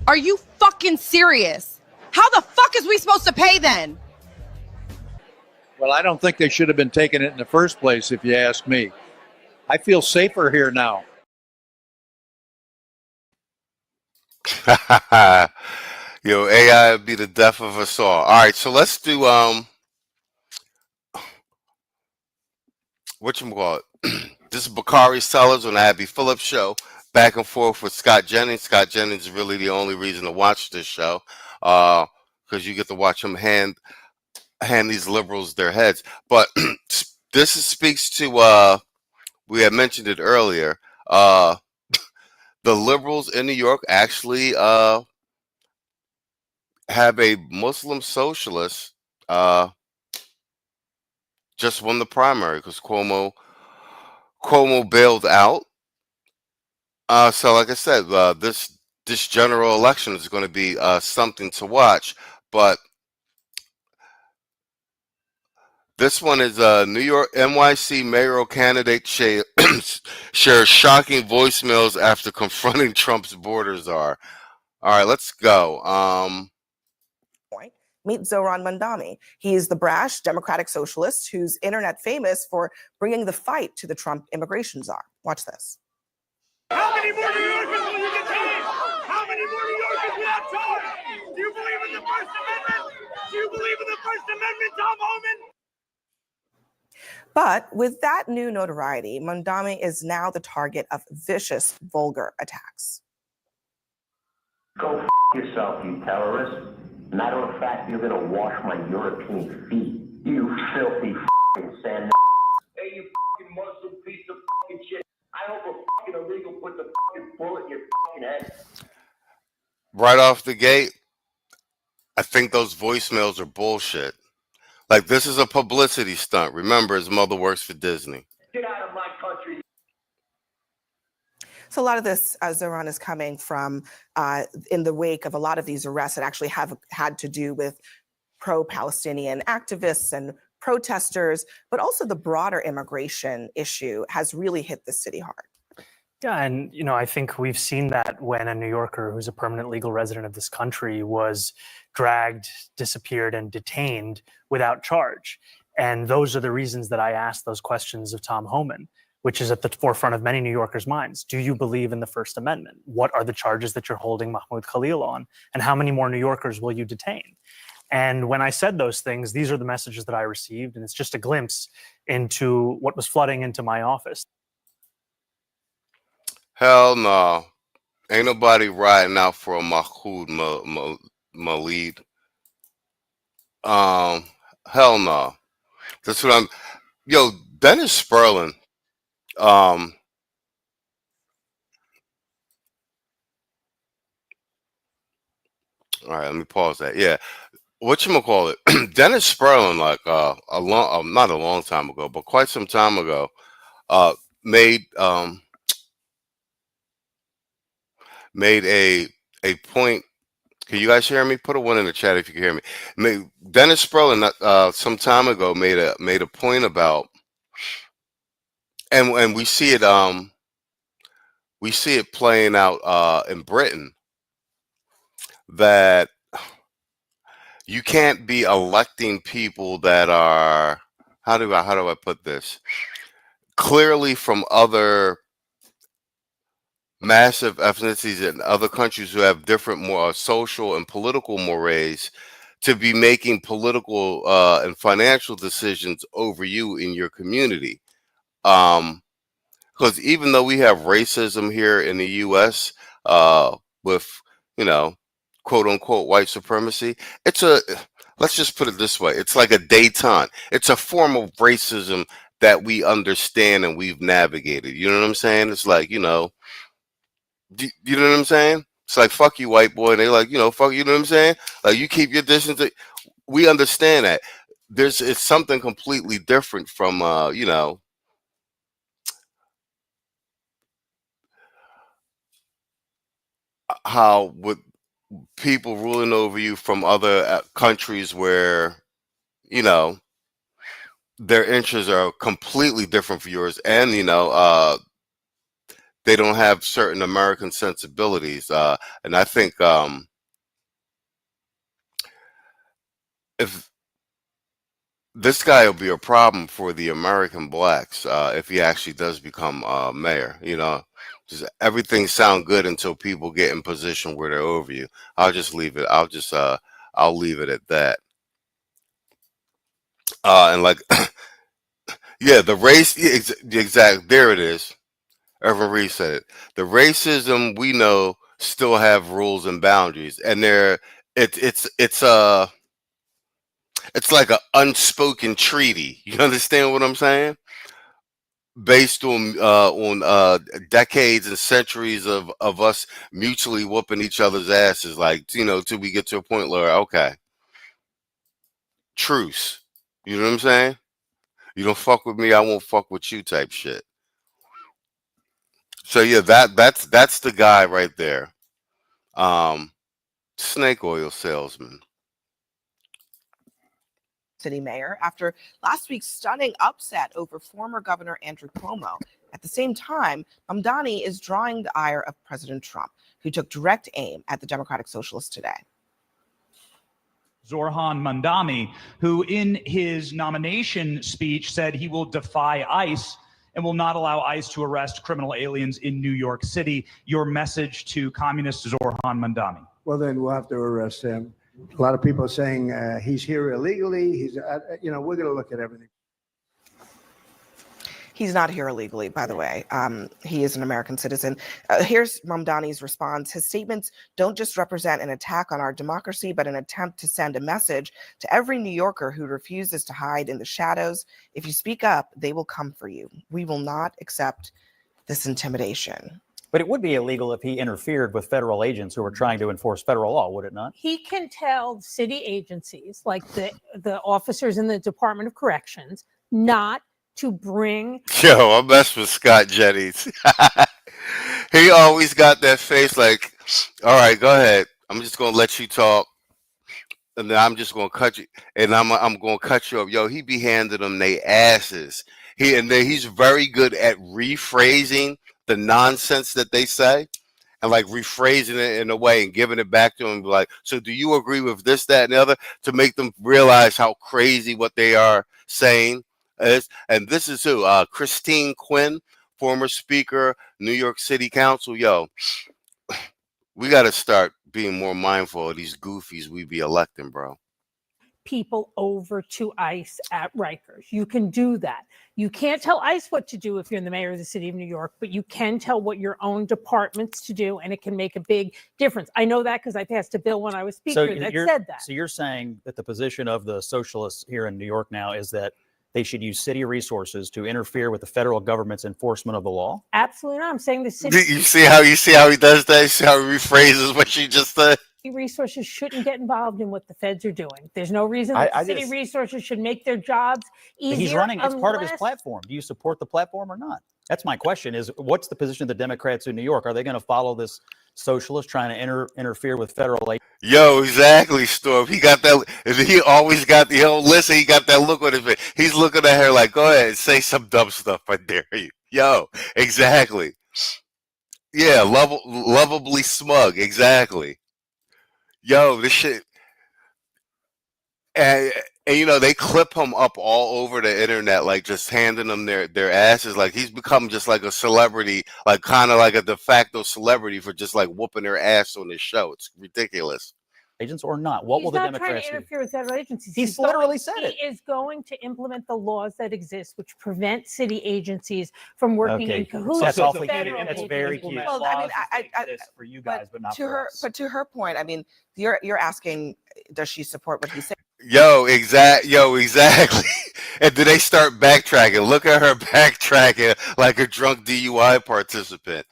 Are you fucking serious? How the fuck is we supposed to pay then? Well, I don't think they should have been taking it in the first place, if you ask me. I feel safer here now. Yo, AI would be the death of us all. All right, so let's do whatchamacallit. This is Bakari Sellers on the Abby Phillips show. Back and forth with Scott Jennings. Scott Jennings is really the only reason to watch this show, because you get to watch him hand these liberals their heads. But this speaks to we had mentioned it earlier. The liberals in New York actually have a Muslim socialist just won the primary because Cuomo bailed out. So like I said, this general election is going to be something to watch. But this one is New York NYC mayoral candidate shares shocking voicemails after confronting Trump's border czar. All right, let's go. Meet Zoran Mandami. He's the brash Democratic socialist who's internet famous for bringing the fight to the Trump immigration czar. Watch this. How many more New Yorkers will you detain? How many more New Yorkers will have charged? Do you believe in the First Amendment? Do you believe in the First Amendment, Tom Homan? But with that new notoriety, Mandami is now the target of vicious, vulgar attacks. Go f yourself, you terrorist. Matter of fact, you're gonna wash my European feet. You filthy f***ing sand. Hey, you f***ing Muslim piece of f***ing shit. I hope a f***ing illegal puts a f***ing bullet in your f***ing head. Right off the gate, I think those voicemails are bullshit. Like, this is a publicity stunt. Remember, his mother works for Disney. Get out of my country. So a lot of this, Zoran, is coming from in the wake of a lot of these arrests that actually have had to do with pro-Palestinian activists and protesters, but also the broader immigration issue has really hit the city hard. Yeah, and I think we've seen that when a New Yorker who's a permanent legal resident of this country was dragged, disappeared, and detained without charge. And those are the reasons that I asked those questions of Tom Homan, which is at the forefront of many New Yorkers' minds. Do you believe in the First Amendment? What are the charges that you're holding Mahmoud Khalil on? And how many more New Yorkers will you detain? And when I said those things, these are the messages that I received. And it's just a glimpse into what was flooding into my office. Hell no. Ain't nobody riding out for a Mahmoud Khalid. Hell no. That's what I'm. Yo, Dennis Sperling. All right, let me pause that. Yeah, whatchamacallit, Dennis Sperling, like not a long time ago, but quite some time ago, made a point. Can you guys hear me? Put a one in the chat if you can hear me. Dennis Sperling some time ago made a point about, and we see it playing out in Britain, that you can't be electing people that are, how do I put this, clearly from other massive ethnicities in other countries who have different more social and political mores, to be making political and financial decisions over you in your community. Because even though we have racism here in the U.S., with quote unquote white supremacy. Let's just put it this way. It's like a détente. It's a form of racism that we understand and we've navigated. You know what I'm saying? It's like, you know what I'm saying? It's like, fuck you, white boy. And they like, fuck, you know what I'm saying? Like, you keep your distance. We understand that. It's something completely different from, how with people ruling over you from other countries where, you know, their interests are completely different from yours, and they don't have certain American sensibilities. And I think if this guy will be a problem for the American blacks if he actually does become mayor. Just everything sound good until people get in position where they're over you. I'll just leave it. I'll leave it at that. And like, yeah, the race. Yeah, exactly. There it is. Evan Reed said it. The racism we know still have rules and boundaries, and it's like an unspoken treaty. You understand what I'm saying? Based on decades and centuries of us mutually whooping each other's asses, like, till we get to a point where, okay, truce. You know what I'm saying? You don't fuck with me, I won't fuck with you, type shit. So yeah, that's the guy right there. Snake oil salesman. City mayor after last week's stunning upset over former Governor Andrew Cuomo. At the same time, Mamdani is drawing the ire of President Trump, who took direct aim at the Democratic Socialists today. Zohran Mamdani, who in his nomination speech said he will defy ICE and will not allow ICE to arrest criminal aliens in New York City. Your message to communist Zohran Mamdani? Well, then we'll have to arrest him. A lot of people are saying he's here illegally. He's, we're going to look at everything. He's not here illegally, by the way. He is an American citizen. Here's Mamdani's response. His statements don't just represent an attack on our democracy, but an attempt to send a message to every New Yorker who refuses to hide in the shadows. If you speak up, they will come for you. We will not accept this intimidation. But it would be illegal if he interfered with federal agents who were trying to enforce federal law, would it not? He can tell city agencies, like the officers in the Department of Corrections, not to bring. Yo, I mess with Scott Jennings. He always got that face like, all right, go ahead. I'm just gonna let you talk, and then I'm just gonna cut you, and I'm gonna cut you up. Yo, he be handing them they asses. He's very good at rephrasing the nonsense that they say, and like rephrasing it in a way and giving it back to them. Like, so do you agree with this, that, and the other, to make them realize how crazy what they are saying is? And this is who? Christine Quinn, former Speaker, New York City Council. Yo, we got to start being more mindful of these goofies we be electing, bro. People over to ICE at Rikers. You can do that. You can't tell ICE what to do if you're in the mayor of the city of New York, but you can tell what your own departments to do, and it can make a big difference. I know that because I passed a bill when I was speaker that said that. So you're saying that the position of the socialists here in New York now is that they should use city resources to interfere with the federal government's enforcement of the law? Absolutely not. I'm saying the city. You see how he does that? You see how he rephrases what she just said? Resources shouldn't get involved in what the feds are doing. There's no reason that the city resources should make their jobs easier. He's running, it's part of his platform. Do you support the platform or not? That's my question, is what's the position of the Democrats in New York? Are they going to follow this socialist trying to interfere with federal aid? Yo, exactly, Storm. He got that. He always got the whole list. He got that look on his face. He's looking at her like, go ahead, say some dumb stuff. I dare you. Yo, exactly. Yeah, lovably smug. Exactly. Yo, this shit. And they clip him up all over the internet, like just handing them their asses. Like he's become just like a celebrity, like kind of like a de facto celebrity for just like whooping their ass on this show. It's ridiculous. agents or not? What He's will the not trying Democrats to do? interfere with federal agencies. He's literally going, said he it. is going to implement the laws that exist, which prevent city agencies from working in Okay, cahoots that's with awfully cute. federal That's agencies. very cute. Well, I mean, for you guys, but not to for her, us. but to her point, I mean, you're asking, does she support what he said? Yo, exactly. And then they start backtracking. Look at her backtracking like a drunk DUI participant.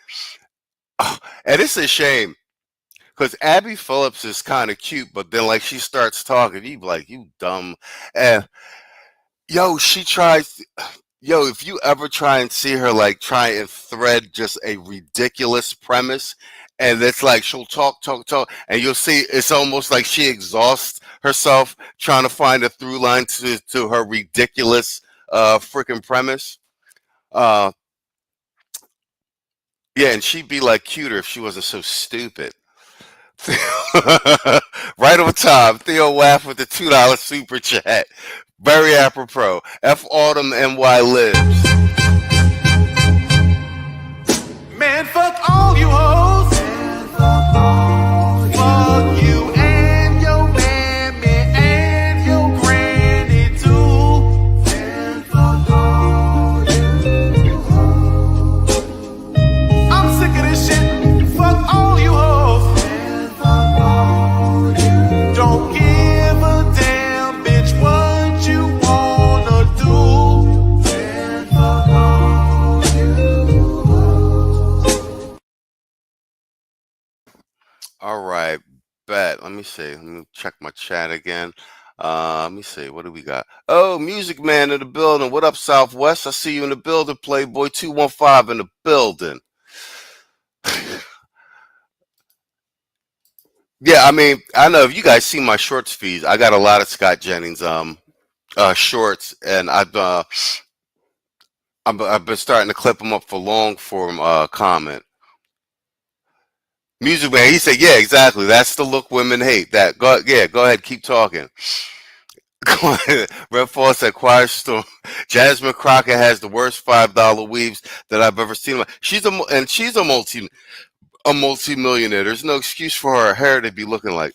Oh, and it's a shame because Abby Phillips is kind of cute, but then like she starts talking, you be like, you dumb. And yo, she tries. Yo, if you ever try and see her like try and thread just a ridiculous premise, and it's like she'll talk, and you'll see it's almost like she exhausts herself trying to find a through line to her ridiculous freaking premise. Uh yeah, and she'd be like cuter if she wasn't so stupid. Right on time, Theo Waff with the $2 super chat. Very apropos. F Autumn NY lives. Man, fuck all you hoes. Fuck you and your mammy and your granny too. I'm sick of this shit. Fuck all you hoes. Don't give a damn, bitch, what you wanna do. All right, bet. Let me see. Let me check my chat again. Let me see. What do we got? Oh, Music Man in the building. What up, Southwest? I see you in the building, Playboy 215 in the building. Yeah, I mean, I know if you guys see my shorts feeds, I got a lot of Scott Jennings shorts, and I've been starting to clip them up for long form comment. Music Man, he said, yeah, exactly. That's the look women hate. That go ahead, keep talking. Red Fall said, Quiet Storm. Jasmine Crockett has the worst $5 weaves that I've ever seen. She's a multi-millionaire. There's no excuse for her hair to be looking like.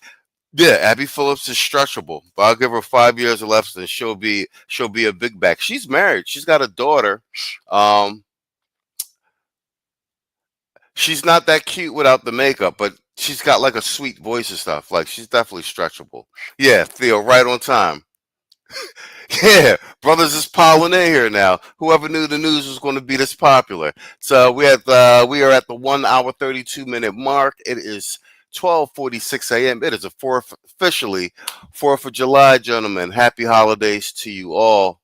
Yeah, Abby Phillips is stretchable, but I'll give her 5 years of left, and she'll be a big back. She's married. She's got a daughter. She's not that cute without the makeup, but she's got like a sweet voice and stuff. Like she's definitely stretchable. Yeah, Theo, right on time. Yeah, brothers is piling in here now. Whoever knew the news was going to be this popular. So we are at the 1 hour 32-minute mark. It is 12:46 a.m. It is officially 4th of July, gentlemen. Happy holidays to you all.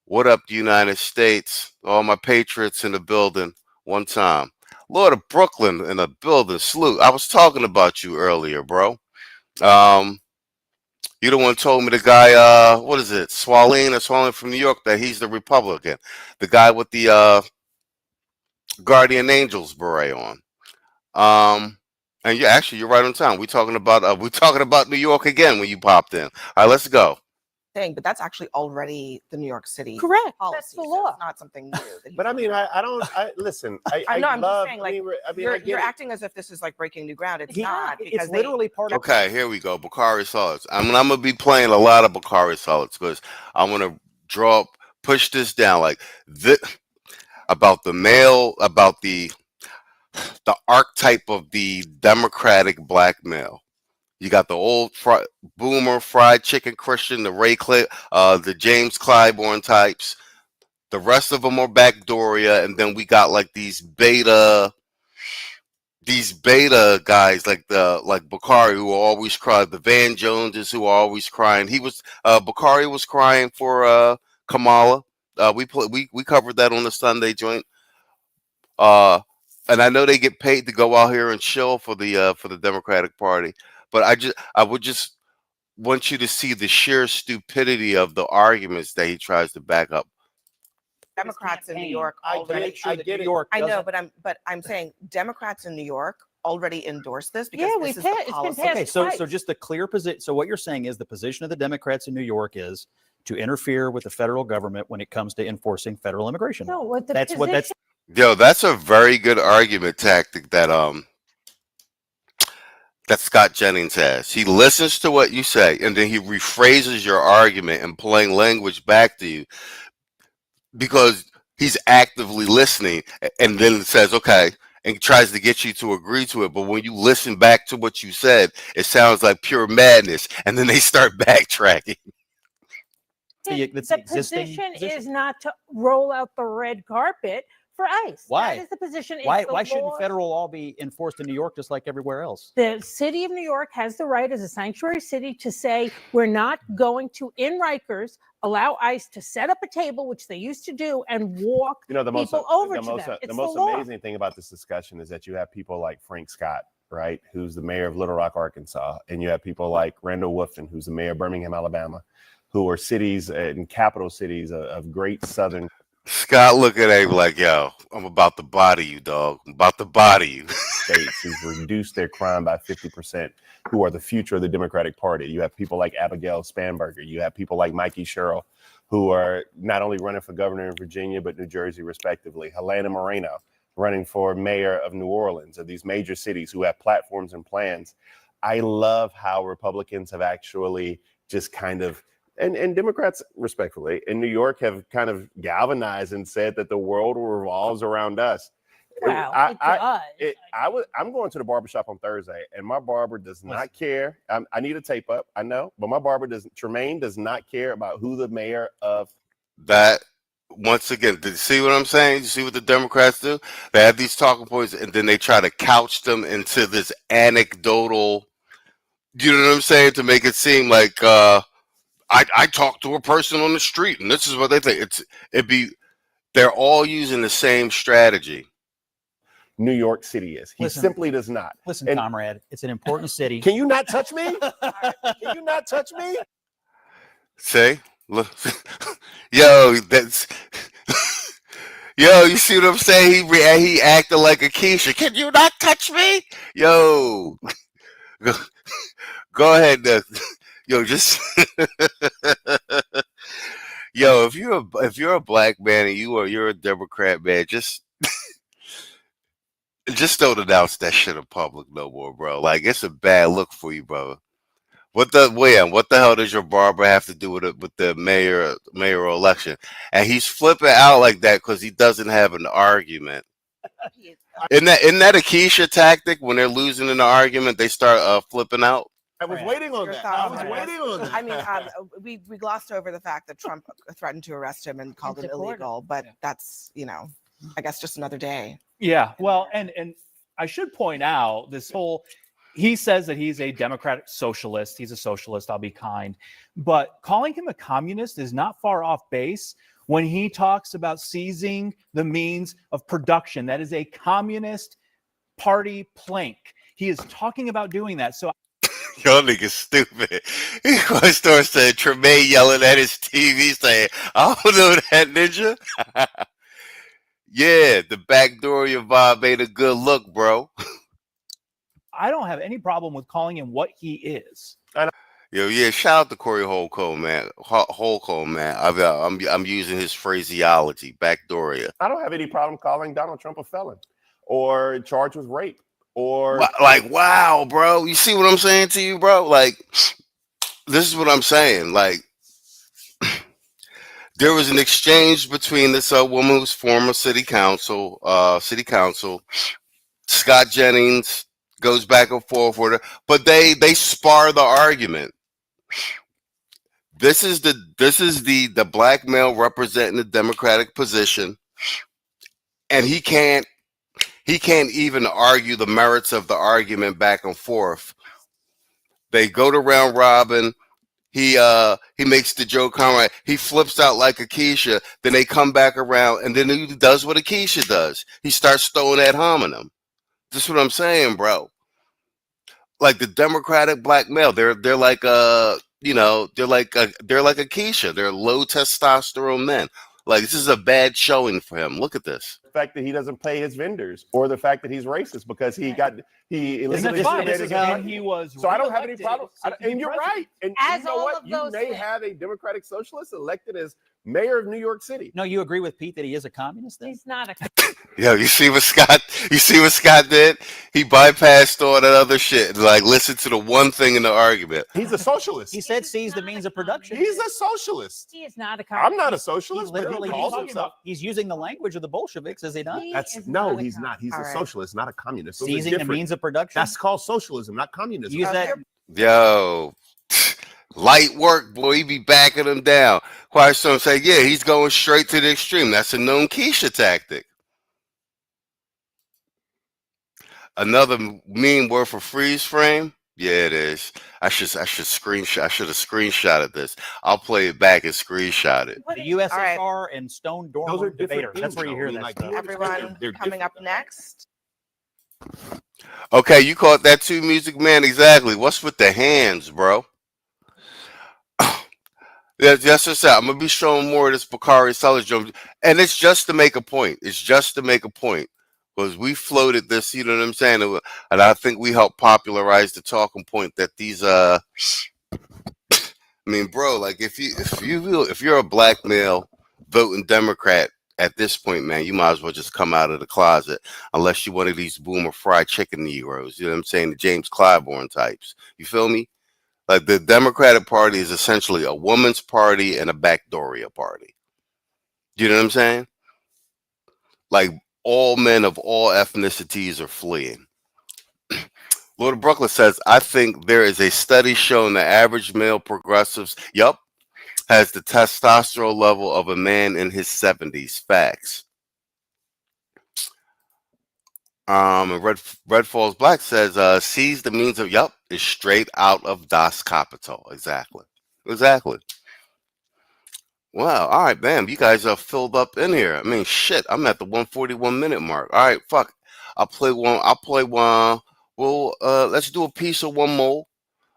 What up, United States? All my patriots in the building. One time. Lord of Brooklyn in the building. Salute. I was talking about you earlier, bro. You the one told me the guy, what is it, Swalene from New York, that he's the Republican. The guy with the Guardian Angels beret on. And you're right on time. We're talking about New York again when you popped in. All right, let's go. Thing, but that's actually already the New York City Correct. policy. That's the so law. It's not something new. That But I mean, listen. I know. I'm love, just saying, like, I mean, you're acting as if this is like breaking new ground. It's not. It's Because literally part of. Okay, here we go. Bakari Solids. I'm gonna be playing a lot of Bakari Solids because I want to push this down like this about the male, about the archetype of the Democratic black male. You got the old boomer fried chicken Christian, the James Clyburn types. The rest of them are backdooria, and then we got like these beta guys like Bakari who are always crying. The Van Joneses who are always crying. Bakari was crying for Kamala. We covered that on the Sunday joint. And I know they get paid to go out here and chill for the Democratic Party. But I would just want you to see the sheer stupidity of the arguments that he tries to back up. Democrats in New York I already. get it. I know, but I'm saying Democrats in New York already endorsed this because Yeah, this is it's the been policy. passed Okay, so twice. just the clear position. So what you're saying is the position of the Democrats in New York is to interfere with the federal government when it comes to enforcing federal immigration. No, what the That's what that's. Yo, that's a very good argument tactic that that Scott Jennings has. He listens to what you say, and then he rephrases your argument in plain language back to you because he's actively listening, and then says, okay, and tries to get you to agree to it. But when you listen back to what you said, it sounds like pure madness, and then they start backtracking. The position is not to roll out the red carpet for ICE. Why? That is the position. Why The shouldn't law. federal law be enforced in New York just like everywhere else? The city of New York has the right as a sanctuary city to say, we're not going to, in Rikers, allow ICE to set up a table, which they used to do, and walk You know, the most people over the to most, them. the It's most the law. amazing thing about this discussion is that you have people like Frank Scott, right, who's the mayor of Little Rock, Arkansas, and you have people like Randall Woodfin, who's the mayor of Birmingham, Alabama, who are cities and capital cities of great southern. Scott looking at him like, yo, I'm about to body you, dog. I'm about to body you. States who've reduced their crime by 50%, who are the future of the Democratic Party. You have people like Abigail Spanberger. You have people like Mikey Sherrill, who are not only running for governor in Virginia, but New Jersey, respectively. Helena Moreno running for mayor of New Orleans, of these major cities who have platforms and plans. I love how Republicans have actually just kind of, and Democrats, respectfully, in New York have kind of galvanized and said that the world revolves around us. Well, I'm going to the barbershop on Thursday, and my barber does not care. I need a tape up, I know, but my barber Tremaine does not care about who the mayor of that. Once again, did you see what I'm saying? You see what the Democrats do? They have these talking points, and then they try to couch them into this anecdotal, you know what I'm saying, to make it seem like I talked to a person on the street, and this is what they think. They're all using the same strategy. New York City is. He simply does not. Listen, comrade, it's an important city. Can you not touch me? Can you not touch me? Say, look, yo, that's yo. You see what I'm saying? He acted like a Keisha. Can you not touch me? Yo, go ahead, yo, just yo. If you're a black man and you're a Democrat, man, just don't announce that shit in public no more, bro. Like, it's a bad look for you, brother. What the hell does your barber have to do with the mayoral election? And he's flipping out like that because he doesn't have an argument. Isn't that a Keisha tactic? When they're losing in the argument, they start flipping out. I was waiting on that. I was waiting on that. I mean, we glossed over the fact that Trump threatened to arrest him and called it illegal, but that's, I guess just another day. Yeah, well, and I should point out this whole, he says that he's a democratic socialist. He's a socialist, I'll be kind. But calling him a communist is not far off base when he talks about seizing the means of production. That is a communist party plank. He is talking about doing that. So Y'all niggas stupid. He starts saying Tremaine yelling at his TV saying, I don't know that ninja. Yeah, the back door of your vibe ain't a good look, bro. I don't have any problem with calling him what he is. Yo, yeah, shout out to Corey Holcomb, man. Holcomb, man. I'm using his phraseology, backdooria. I don't have any problem calling Donald Trump a felon or charged with rape or like, wow, bro. You see what I'm saying to you, bro? Like, this is what I'm saying. Like, there was an exchange between this woman who's former city council, Scott Jennings goes back and forth with her, but they spar the argument. This is the black male representing the Democratic position, and he can't even argue the merits of the argument back and forth. They go to round robin. He makes the joke comment. He flips out like Akeisha. Then they come back around, and then he does what Akeisha does. He starts throwing ad hominem. This is what I'm saying, bro. Like the Democratic black male, they're like they're like Akeisha. They're low testosterone men. Like, this is a bad showing for him. Look at this. the fact that he doesn't pay his vendors or the fact that he's racist because he illegally discriminated against he was so I don't have any problem. And you're right. And As you know all what? of You those may things. have a Democratic socialist elected as mayor of New York City. No, you agree with Pete that he is a communist then? He's not a Yo, you see what Scott did? He bypassed all that other shit. Like, listen to the one thing in the argument. He's a socialist. He said seize the means of production. He's a socialist. He is not a communist. I'm not a socialist, but he Literally, calls himself. he's using the language of the Bolsheviks, is he not? He's not. He's a socialist, not a communist. Those are Seizing the different. means of production. That's called socialism, not communism. Use that. Yo, light work, boy. He be backing him down. Quiet Storm say, yeah, he's going straight to the extreme. That's a known Keisha tactic. Another mean word for freeze frame. Yeah, it is. I should screenshot. I should have screenshotted this. I'll play it back and screenshot it. The USSR and Stone Dormer debaters. That's where you hear that stuff. Everyone coming up next. Okay, you caught that too, Music Man. Exactly. What's with the hands, bro? Yeah, that's just that. I'm gonna be showing more of this Bakari Sellers jump, and it's just to make a point. It's just to make a point. Because we floated this, you know what I'm saying? And I think we helped popularize the talking point that these I mean, bro, like if you're a black male voting Democrat at this point, man, you might as well just come out of the closet, unless you're one of these boomer fried chicken Negroes, you know what I'm saying? The James Clyburn types. You feel me? Like the Democratic Party is essentially a woman's party and a backdooria party. You know what I'm saying? Like all men of all ethnicities are fleeing. Lord of Brooklyn says, I think there is a study showing the average male progressives, has the testosterone level of a man in his 70s. Facts. And Red Falls Black says, seize the means of, is straight out of Das Kapital. Exactly. Wow. All right, bam. You guys are filled up in here. I mean, shit. I'm at the 141-minute mark. All right, fuck. I'll play one. Well, let's do a piece of one more.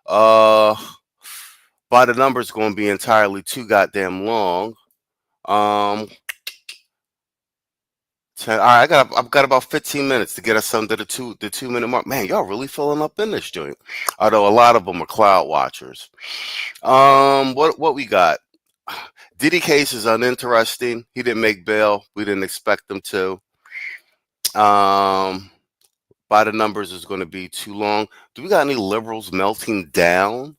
By the number's going to be entirely too goddamn long. All right, I've got about 15 minutes to get us under the 2-minute mark. Man, y'all really filling up in this joint. Although a lot of them are cloud watchers. What we got? Diddy case is uninteresting. He didn't make bail. We didn't expect him to. By the numbers is going to be too long. Do we got any liberals melting down?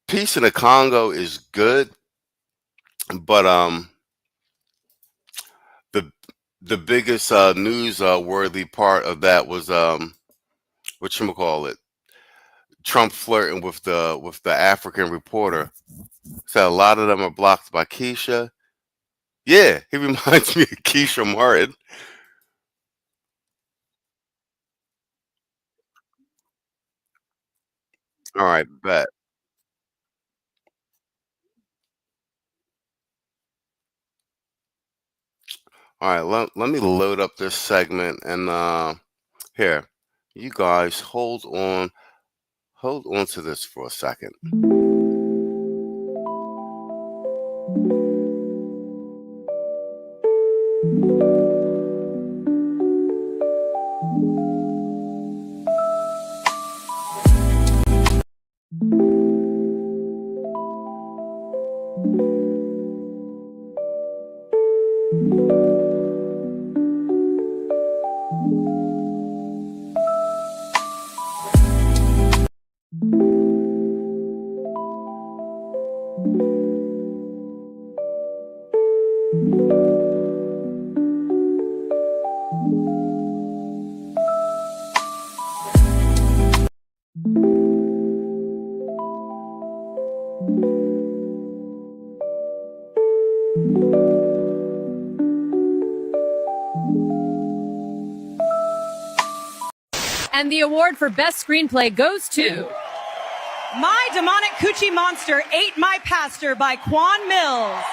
Peace in the Congo is good, but the biggest newsworthy part of that was whatchamacallit, Trump flirting with the African reporter. So a lot of them are blocked by Keisha. Yeah, he reminds me of Keisha Martin. All right, bet. All right, let me load up this segment and here, you guys hold on to this for a second. And the award for Best Screenplay goes to My Demonic Coochie Monster Ate My Pastor by Quan Mills.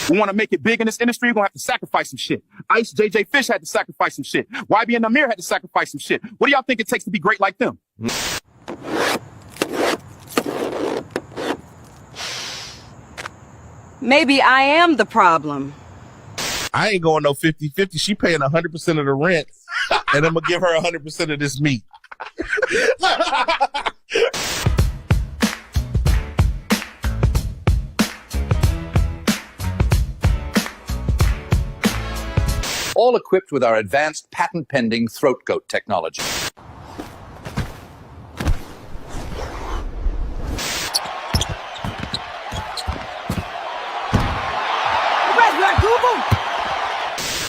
We want to make it big in this industry, we're going to have to sacrifice some shit. Ice, JJ Fish had to sacrifice some shit. YB and Amir had to sacrifice some shit. What do y'all think it takes to be great like them? Maybe I am the problem. I ain't going no 50-50. She paying 100% of the rent, and I'm going to give her 100% of this meat. all equipped with our advanced patent-pending throat goat technology.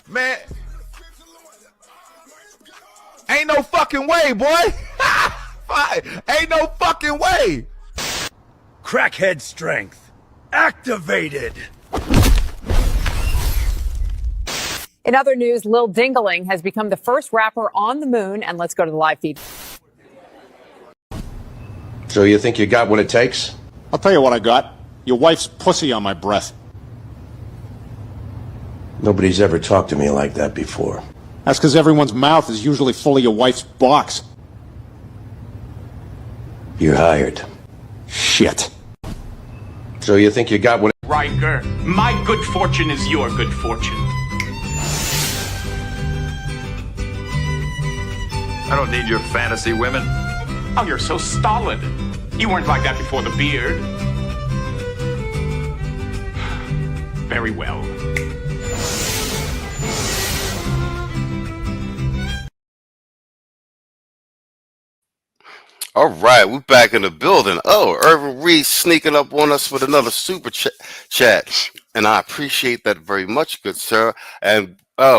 Man, ain't no fucking way, boy. Ain't no fucking way. Crackhead strength activated. In other news, Lil Dingling has become the first rapper on the moon. And let's go to the live feed. So you think you got what it takes? I'll tell you what I got. Your wife's pussy on my breath. Nobody's ever talked to me like that before. That's because everyone's mouth is usually full of your wife's box. You're hired. Shit. So you think you got what... Riker, my good fortune is your good fortune. I don't need your fantasy women. Oh, you're so stolid. You weren't like that before the beard. Very well. All right, we're back in the building. Oh, Irvin Reed sneaking up on us with another super chat, and I appreciate that very much, good sir. And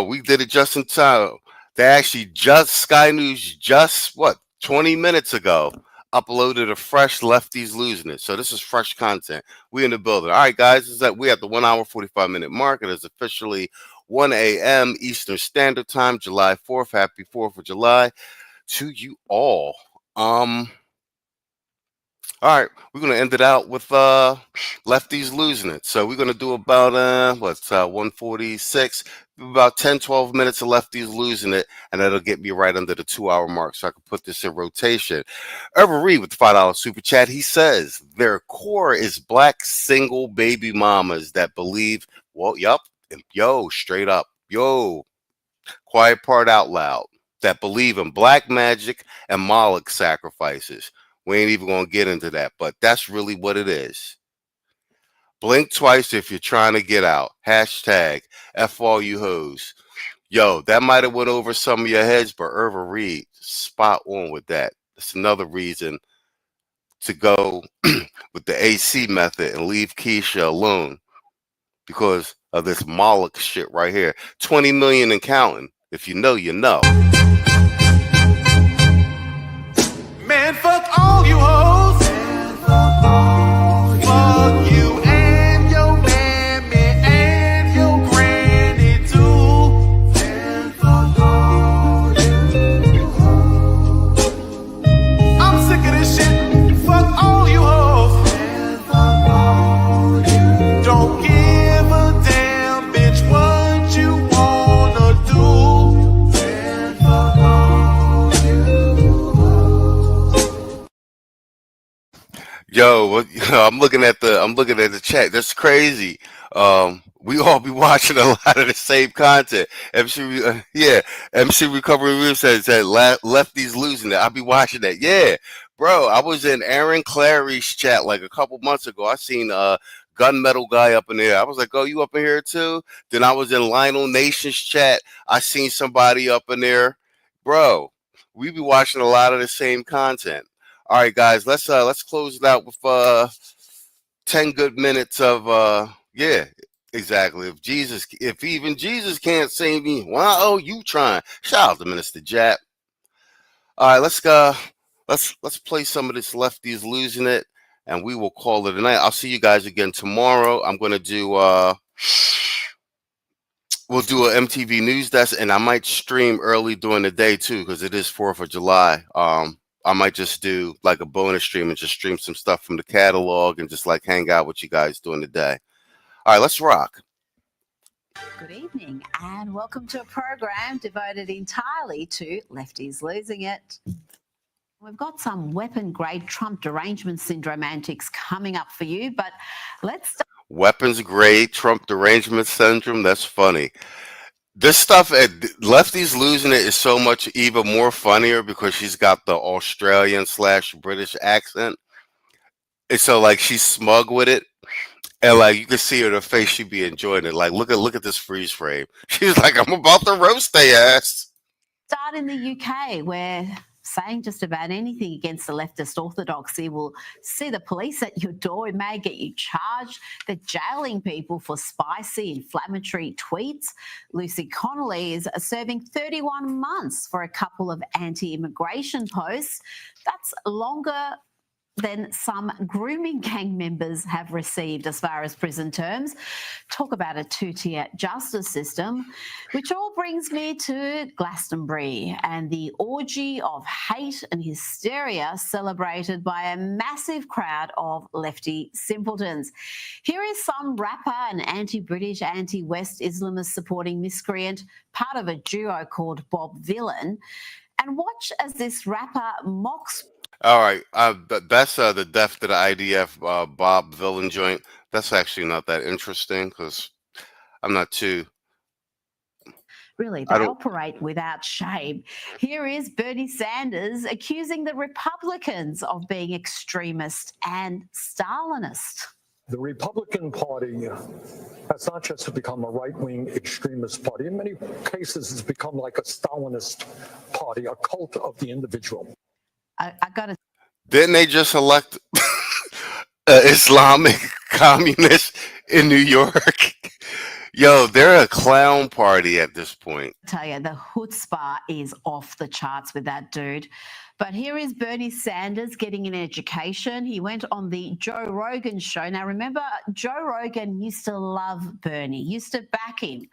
we did it just in time. They actually Sky News 20 minutes ago uploaded a fresh Lefties Losing It. So this is fresh content. We in the building. All right, guys, we at the 1 hour 45-minute mark. It is officially 1 a.m. Eastern Standard Time, July 4th. Happy 4th of July to you all. All right, we're gonna end it out with Lefties Losing It. So we're gonna do about 146, about 10-12 minutes of Lefties Losing It, and that'll get me right under the 2-hour mark, so I can put this in rotation. Irvin Reed with the $5 super chat. He says their core is black single baby mamas that believe. Well, yup, yo, straight up, yo, quiet part out loud. That believe in black magic and Moloch sacrifices. We ain't even going to get into that, but that's really what it is. Blink twice if you're trying to get out. Hashtag F all you hoes. Yo, that might have went over some of your heads, but Irvin Reed, spot on with that. That's another reason to go with the AC method and leave Keisha alone because of this Moloch shit right here. 20 million and counting. If you know, you know. Man, fuck all you hoes. Fuck you and your mammy and your granny too. I'm sick of this shit. Fuck all you hoes. Don't give a damn, bitch, what you wanna do. Yo, I'm looking at the chat. That's crazy. We all be watching a lot of the same content. MC Recovery Room says that Lefties Losing It. I'll be watching that. Yeah, bro. I was in Aaron Clary's chat like a couple months ago. I seen Gunmetal guy up in there. I was like, oh, you up in here too? Then I was in Lionel Nation's chat. I seen somebody up in there. Bro, we be watching a lot of the same content. All right, guys, let's close it out with 10 good minutes of yeah, exactly. If even Jesus can't save me, why are you trying? Shout out to Minister Jap. All right, let's play some of this Lefties Losing It, and we will call it a night. I'll see you guys again tomorrow. I'm gonna do we'll do an MTV news desk, and I might stream early during the day too, because it is 4th of July. I might just do like a bonus stream and just stream some stuff from the catalog and just like hang out with you guys during the day. All right, let's rock. Good evening and welcome to a program devoted entirely to Lefties Losing It. We've got some weapon-grade Trump derangement syndrome antics coming up for you, but let's start. Weapons-grade Trump derangement syndrome. That's funny. This stuff at Lefties Losing It is so much even more funnier because she's got the Australian/British accent. And so like she's smug with it. And like you can see in her face, she be enjoying it. Like look at this freeze frame. She's like, I'm about to roast their ass. Start in the UK, where saying just about anything against the leftist orthodoxy will see the police at your door. It may get you charged. They're jailing people for spicy, inflammatory tweets. Lucy Connolly is serving 31 months for a couple of anti-immigration posts. That's longer than some grooming gang members have received as far as prison terms. Talk about a two-tier justice system, which all brings me to Glastonbury and the orgy of hate and hysteria celebrated by a massive crowd of lefty simpletons. Here is some rapper and anti-British, anti-West Islamist supporting miscreant, part of a duo called Bob Villain. And watch as this rapper mocks. All right, that's the death to the IDF Bob Villain joint. That's actually not that interesting because I'm not too. Really, they operate without shame. Here is Bernie Sanders accusing the Republicans of being extremist and Stalinist. The Republican Party has not just become a right-wing extremist party. In many cases, it's become like a Stalinist party, a cult of the individual. I got to. Didn't they just elect Islamic communists in New York? Yo, they're a clown party at this point. I tell you, the chutzpah is off the charts with that dude. But here is Bernie Sanders getting an education. He went on the Joe Rogan show. Now, remember, Joe Rogan used to love Bernie, used to back him.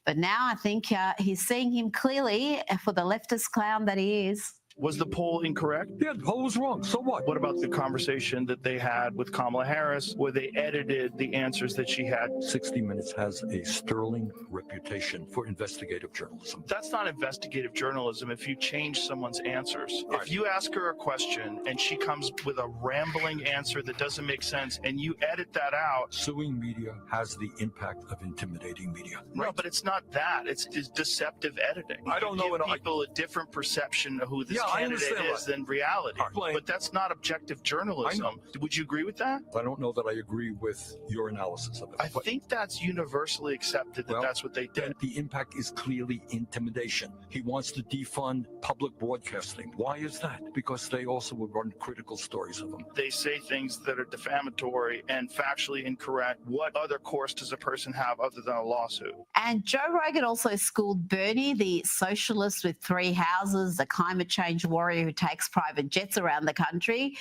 But now I think he's seeing him clearly for the leftist clown that he is. Was the poll incorrect? Yeah, the poll was wrong. So what? What about the conversation that they had with Kamala Harris where they edited the answers that she had? 60 Minutes has a sterling reputation for investigative journalism. That's not investigative journalism if you change someone's answers. If you ask her a question and she comes with a rambling answer that doesn't make sense and you edit that out. Suing media has the impact of intimidating media. No, but it's not that. It's deceptive editing. I don't know. Give people a different perception of who this candidate is than reality. But that's not objective journalism. Would you agree with that? I don't know that I agree with your analysis of it. I think that's universally accepted that that's what they did. The impact is clearly intimidation. He wants to defund public broadcasting. Why is that? Because they also would run critical stories of them. They say things that are defamatory and factually incorrect. What other course does a person have other than a lawsuit? And Joe Rogan also schooled Bernie, the socialist with 3 houses, the climate change warrior who takes private jets around the country.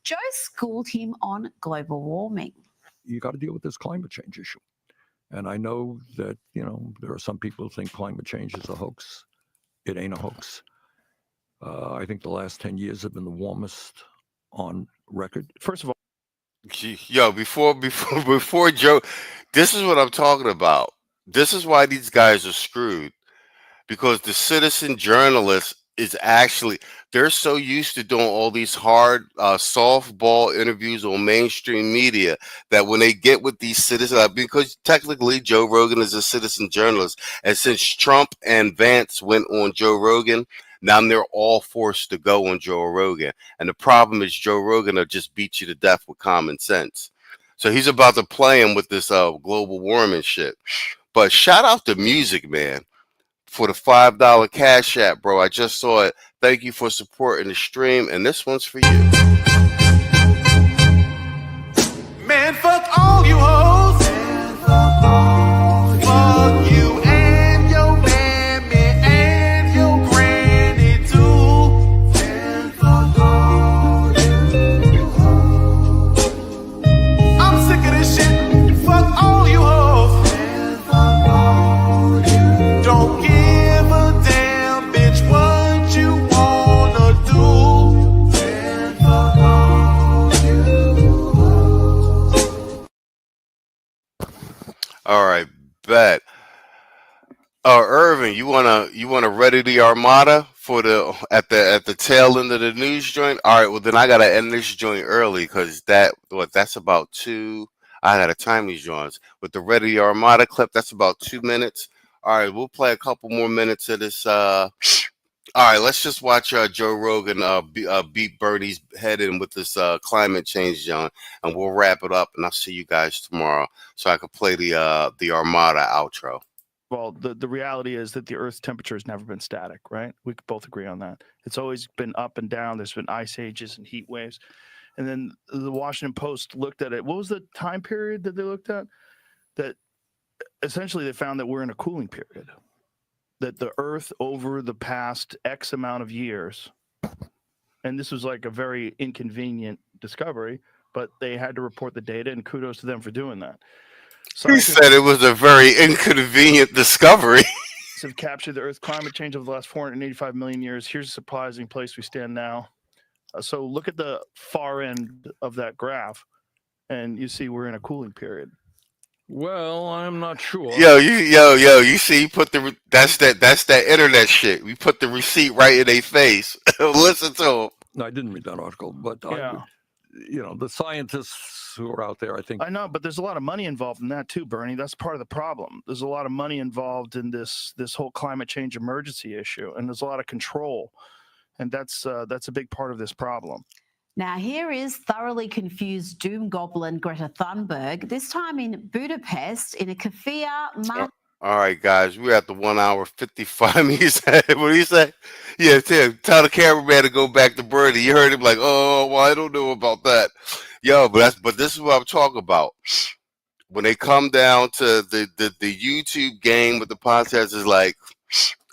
Joe schooled him on global warming. You got to deal with this climate change issue. And I know that, there are some people who think climate change is a hoax. It ain't a hoax. I think the last 10 years have been the warmest on record. First of all, yo, before Joe, this is what I'm talking about. This is why these guys are screwed, because the citizen journalists is actually, they're so used to doing all these hard softball interviews on mainstream media that when they get with these citizens, because technically Joe Rogan is a citizen journalist, and since Trump and Vance went on Joe Rogan, now they're all forced to go on Joe Rogan. And the problem is Joe Rogan will just beat you to death with common sense. So he's about to play him with this global warming shit. But shout out to Music Man for the $5 Cash App, bro. I just saw it. Thank you for supporting the stream, and this one's for you. Man, fuck all you hoes. Fuck you and your mammy and your granny too. Fuck all you hoes. I'm sick of this shit. Fuck all you hoes. Don't give a damn, bitch, what you wanna do. Fuck all you hoes. All right, bet. Irvin, you wanna ready the armada for the at the tail end of the news joint? All right, well then I gotta end this joint early because that's about 2. I gotta time these joints with the ready the armada clip. That's about 2 minutes. All right, we'll play a couple more minutes of this All right, let's just watch Joe Rogan beat Bernie's head in with this climate change, John, and we'll wrap it up. And I'll see you guys tomorrow, so I can play the Armada outro. Well, the reality is that the Earth's temperature has never been static, right? We could both agree on that. It's always been up and down. There's been ice ages and heat waves. And then the Washington Post looked at it. What was the time period that they looked at? That essentially they found that we're in a cooling period. That the Earth over the past X amount of years, and this was like a very inconvenient discovery, but they had to report the data, and kudos to them for doing that. He said it was a very inconvenient discovery. Have captured the Earth's climate change over the last 485 million years. Here's a surprising place we stand now. So look at the far end of that graph, and you see we're in a cooling period. Well, I'm not sure. You see, you put that's that internet shit. We put the receipt right in their face. Listen to them. No, I didn't read that article, but the scientists who are out there, I think. I know, but there's a lot of money involved in that too, Bernie. That's part of the problem. There's a lot of money involved in this whole climate change emergency issue, and there's a lot of control, and that's a big part of this problem. Now, here is thoroughly confused doom goblin Greta Thunberg, this time in Budapest in a kefir market. All right, guys, we're at the 1 hour 55 minutes. What do you say? Yeah, Tim, tell the cameraman to go back to Bernie. You heard him like, oh, well, I don't know about that. Yo, but this is what I'm talking about. When they come down to the YouTube game with the podcast is like,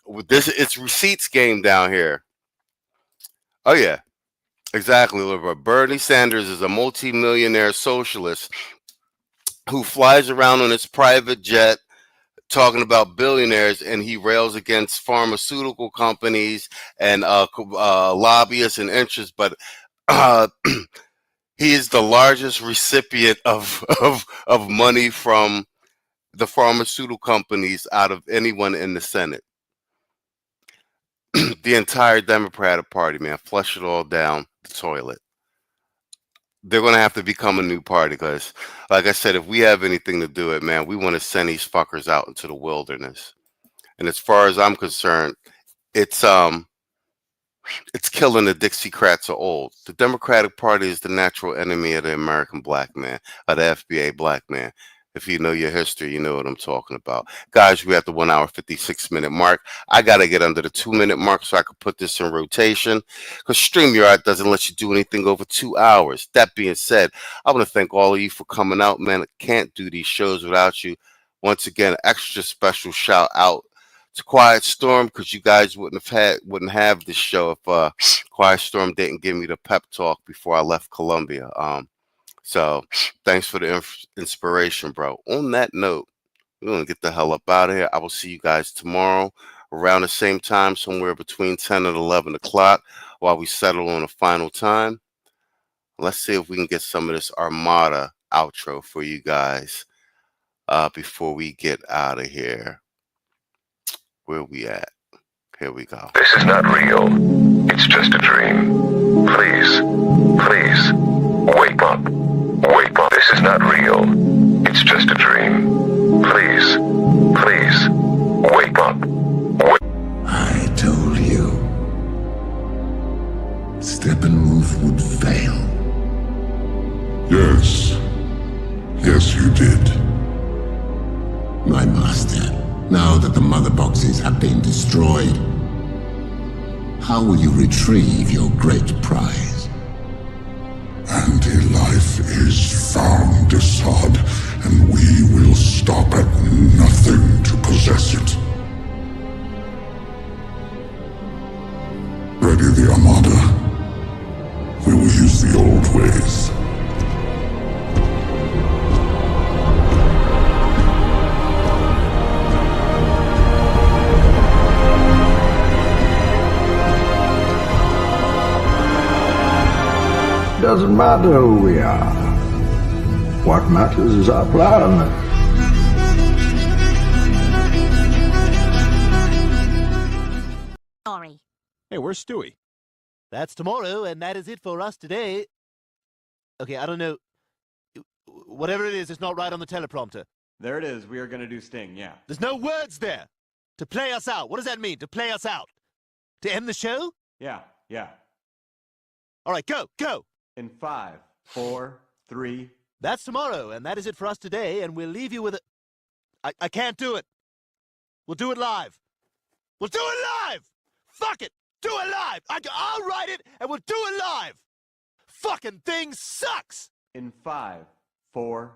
with this, it's receipts game down here. Oh, yeah. Exactly, Oliver. Bernie Sanders is a multimillionaire socialist who flies around on his private jet talking about billionaires, and he rails against pharmaceutical companies and lobbyists and interests. But he is the largest recipient of money from the pharmaceutical companies out of anyone in the Senate. The entire Democratic Party, man, flush it all down the toilet. They're going to have to become a new party because, like I said, if we have anything to do it, man, we want to send these fuckers out into the wilderness. And as far as I'm concerned, it's killing the Dixiecrats of old. The Democratic Party is the natural enemy of the American black man, of the FBA black man. If you know your history, you know what I'm talking about. Guys, we're at the 1 hour 56 minute mark. I got to get under the 2 minute mark so I can put this in rotation because StreamYard doesn't let you do anything over 2 hours. That being said, I want to thank all of you for coming out, man. I can't do these shows without you. Once again, extra special shout out to Quiet Storm because you guys wouldn't have this show if Quiet Storm didn't give me the pep talk before I left Columbia. So thanks for the inspiration, bro. On that note, we're going to get the hell up out of here. I will see you guys tomorrow around the same time, somewhere between 10 and 11 o'clock while we settle on a final time. Let's see if we can get some of this Armada outro for you guys before we get out of here. Where we at? Here we go. This is not real. It's just a dream. Please, please, wake up. Wake up. This is not real. It's just a dream. Please, please, wake up. I told you. Steppenwolf would fail. Yes. Yes, you did. My master, now that the mother boxes have been destroyed, how will you retrieve your great prize? Anti-life is found, Assad, and we will stop at nothing to possess it. Ready the Armada. We will use the old ways. Doesn't matter who we are. What matters is our plan. Sorry. Hey, where's Stewie? That's tomorrow, and that is it for us today. Okay, I don't know. Whatever it is, it's not right on the teleprompter. There it is. We are going to do Sting, yeah. There's no words there. To play us out. What does that mean, to play us out? To end the show? Yeah. All right, go. In 5, 4, 3. That's tomorrow, and that is it for us today, and we'll leave you with a... I can't do it. We'll do it live. We'll do it live! Fuck it! Do it live! I'll write it, and we'll do it live! Fucking thing sucks! In 5, 4,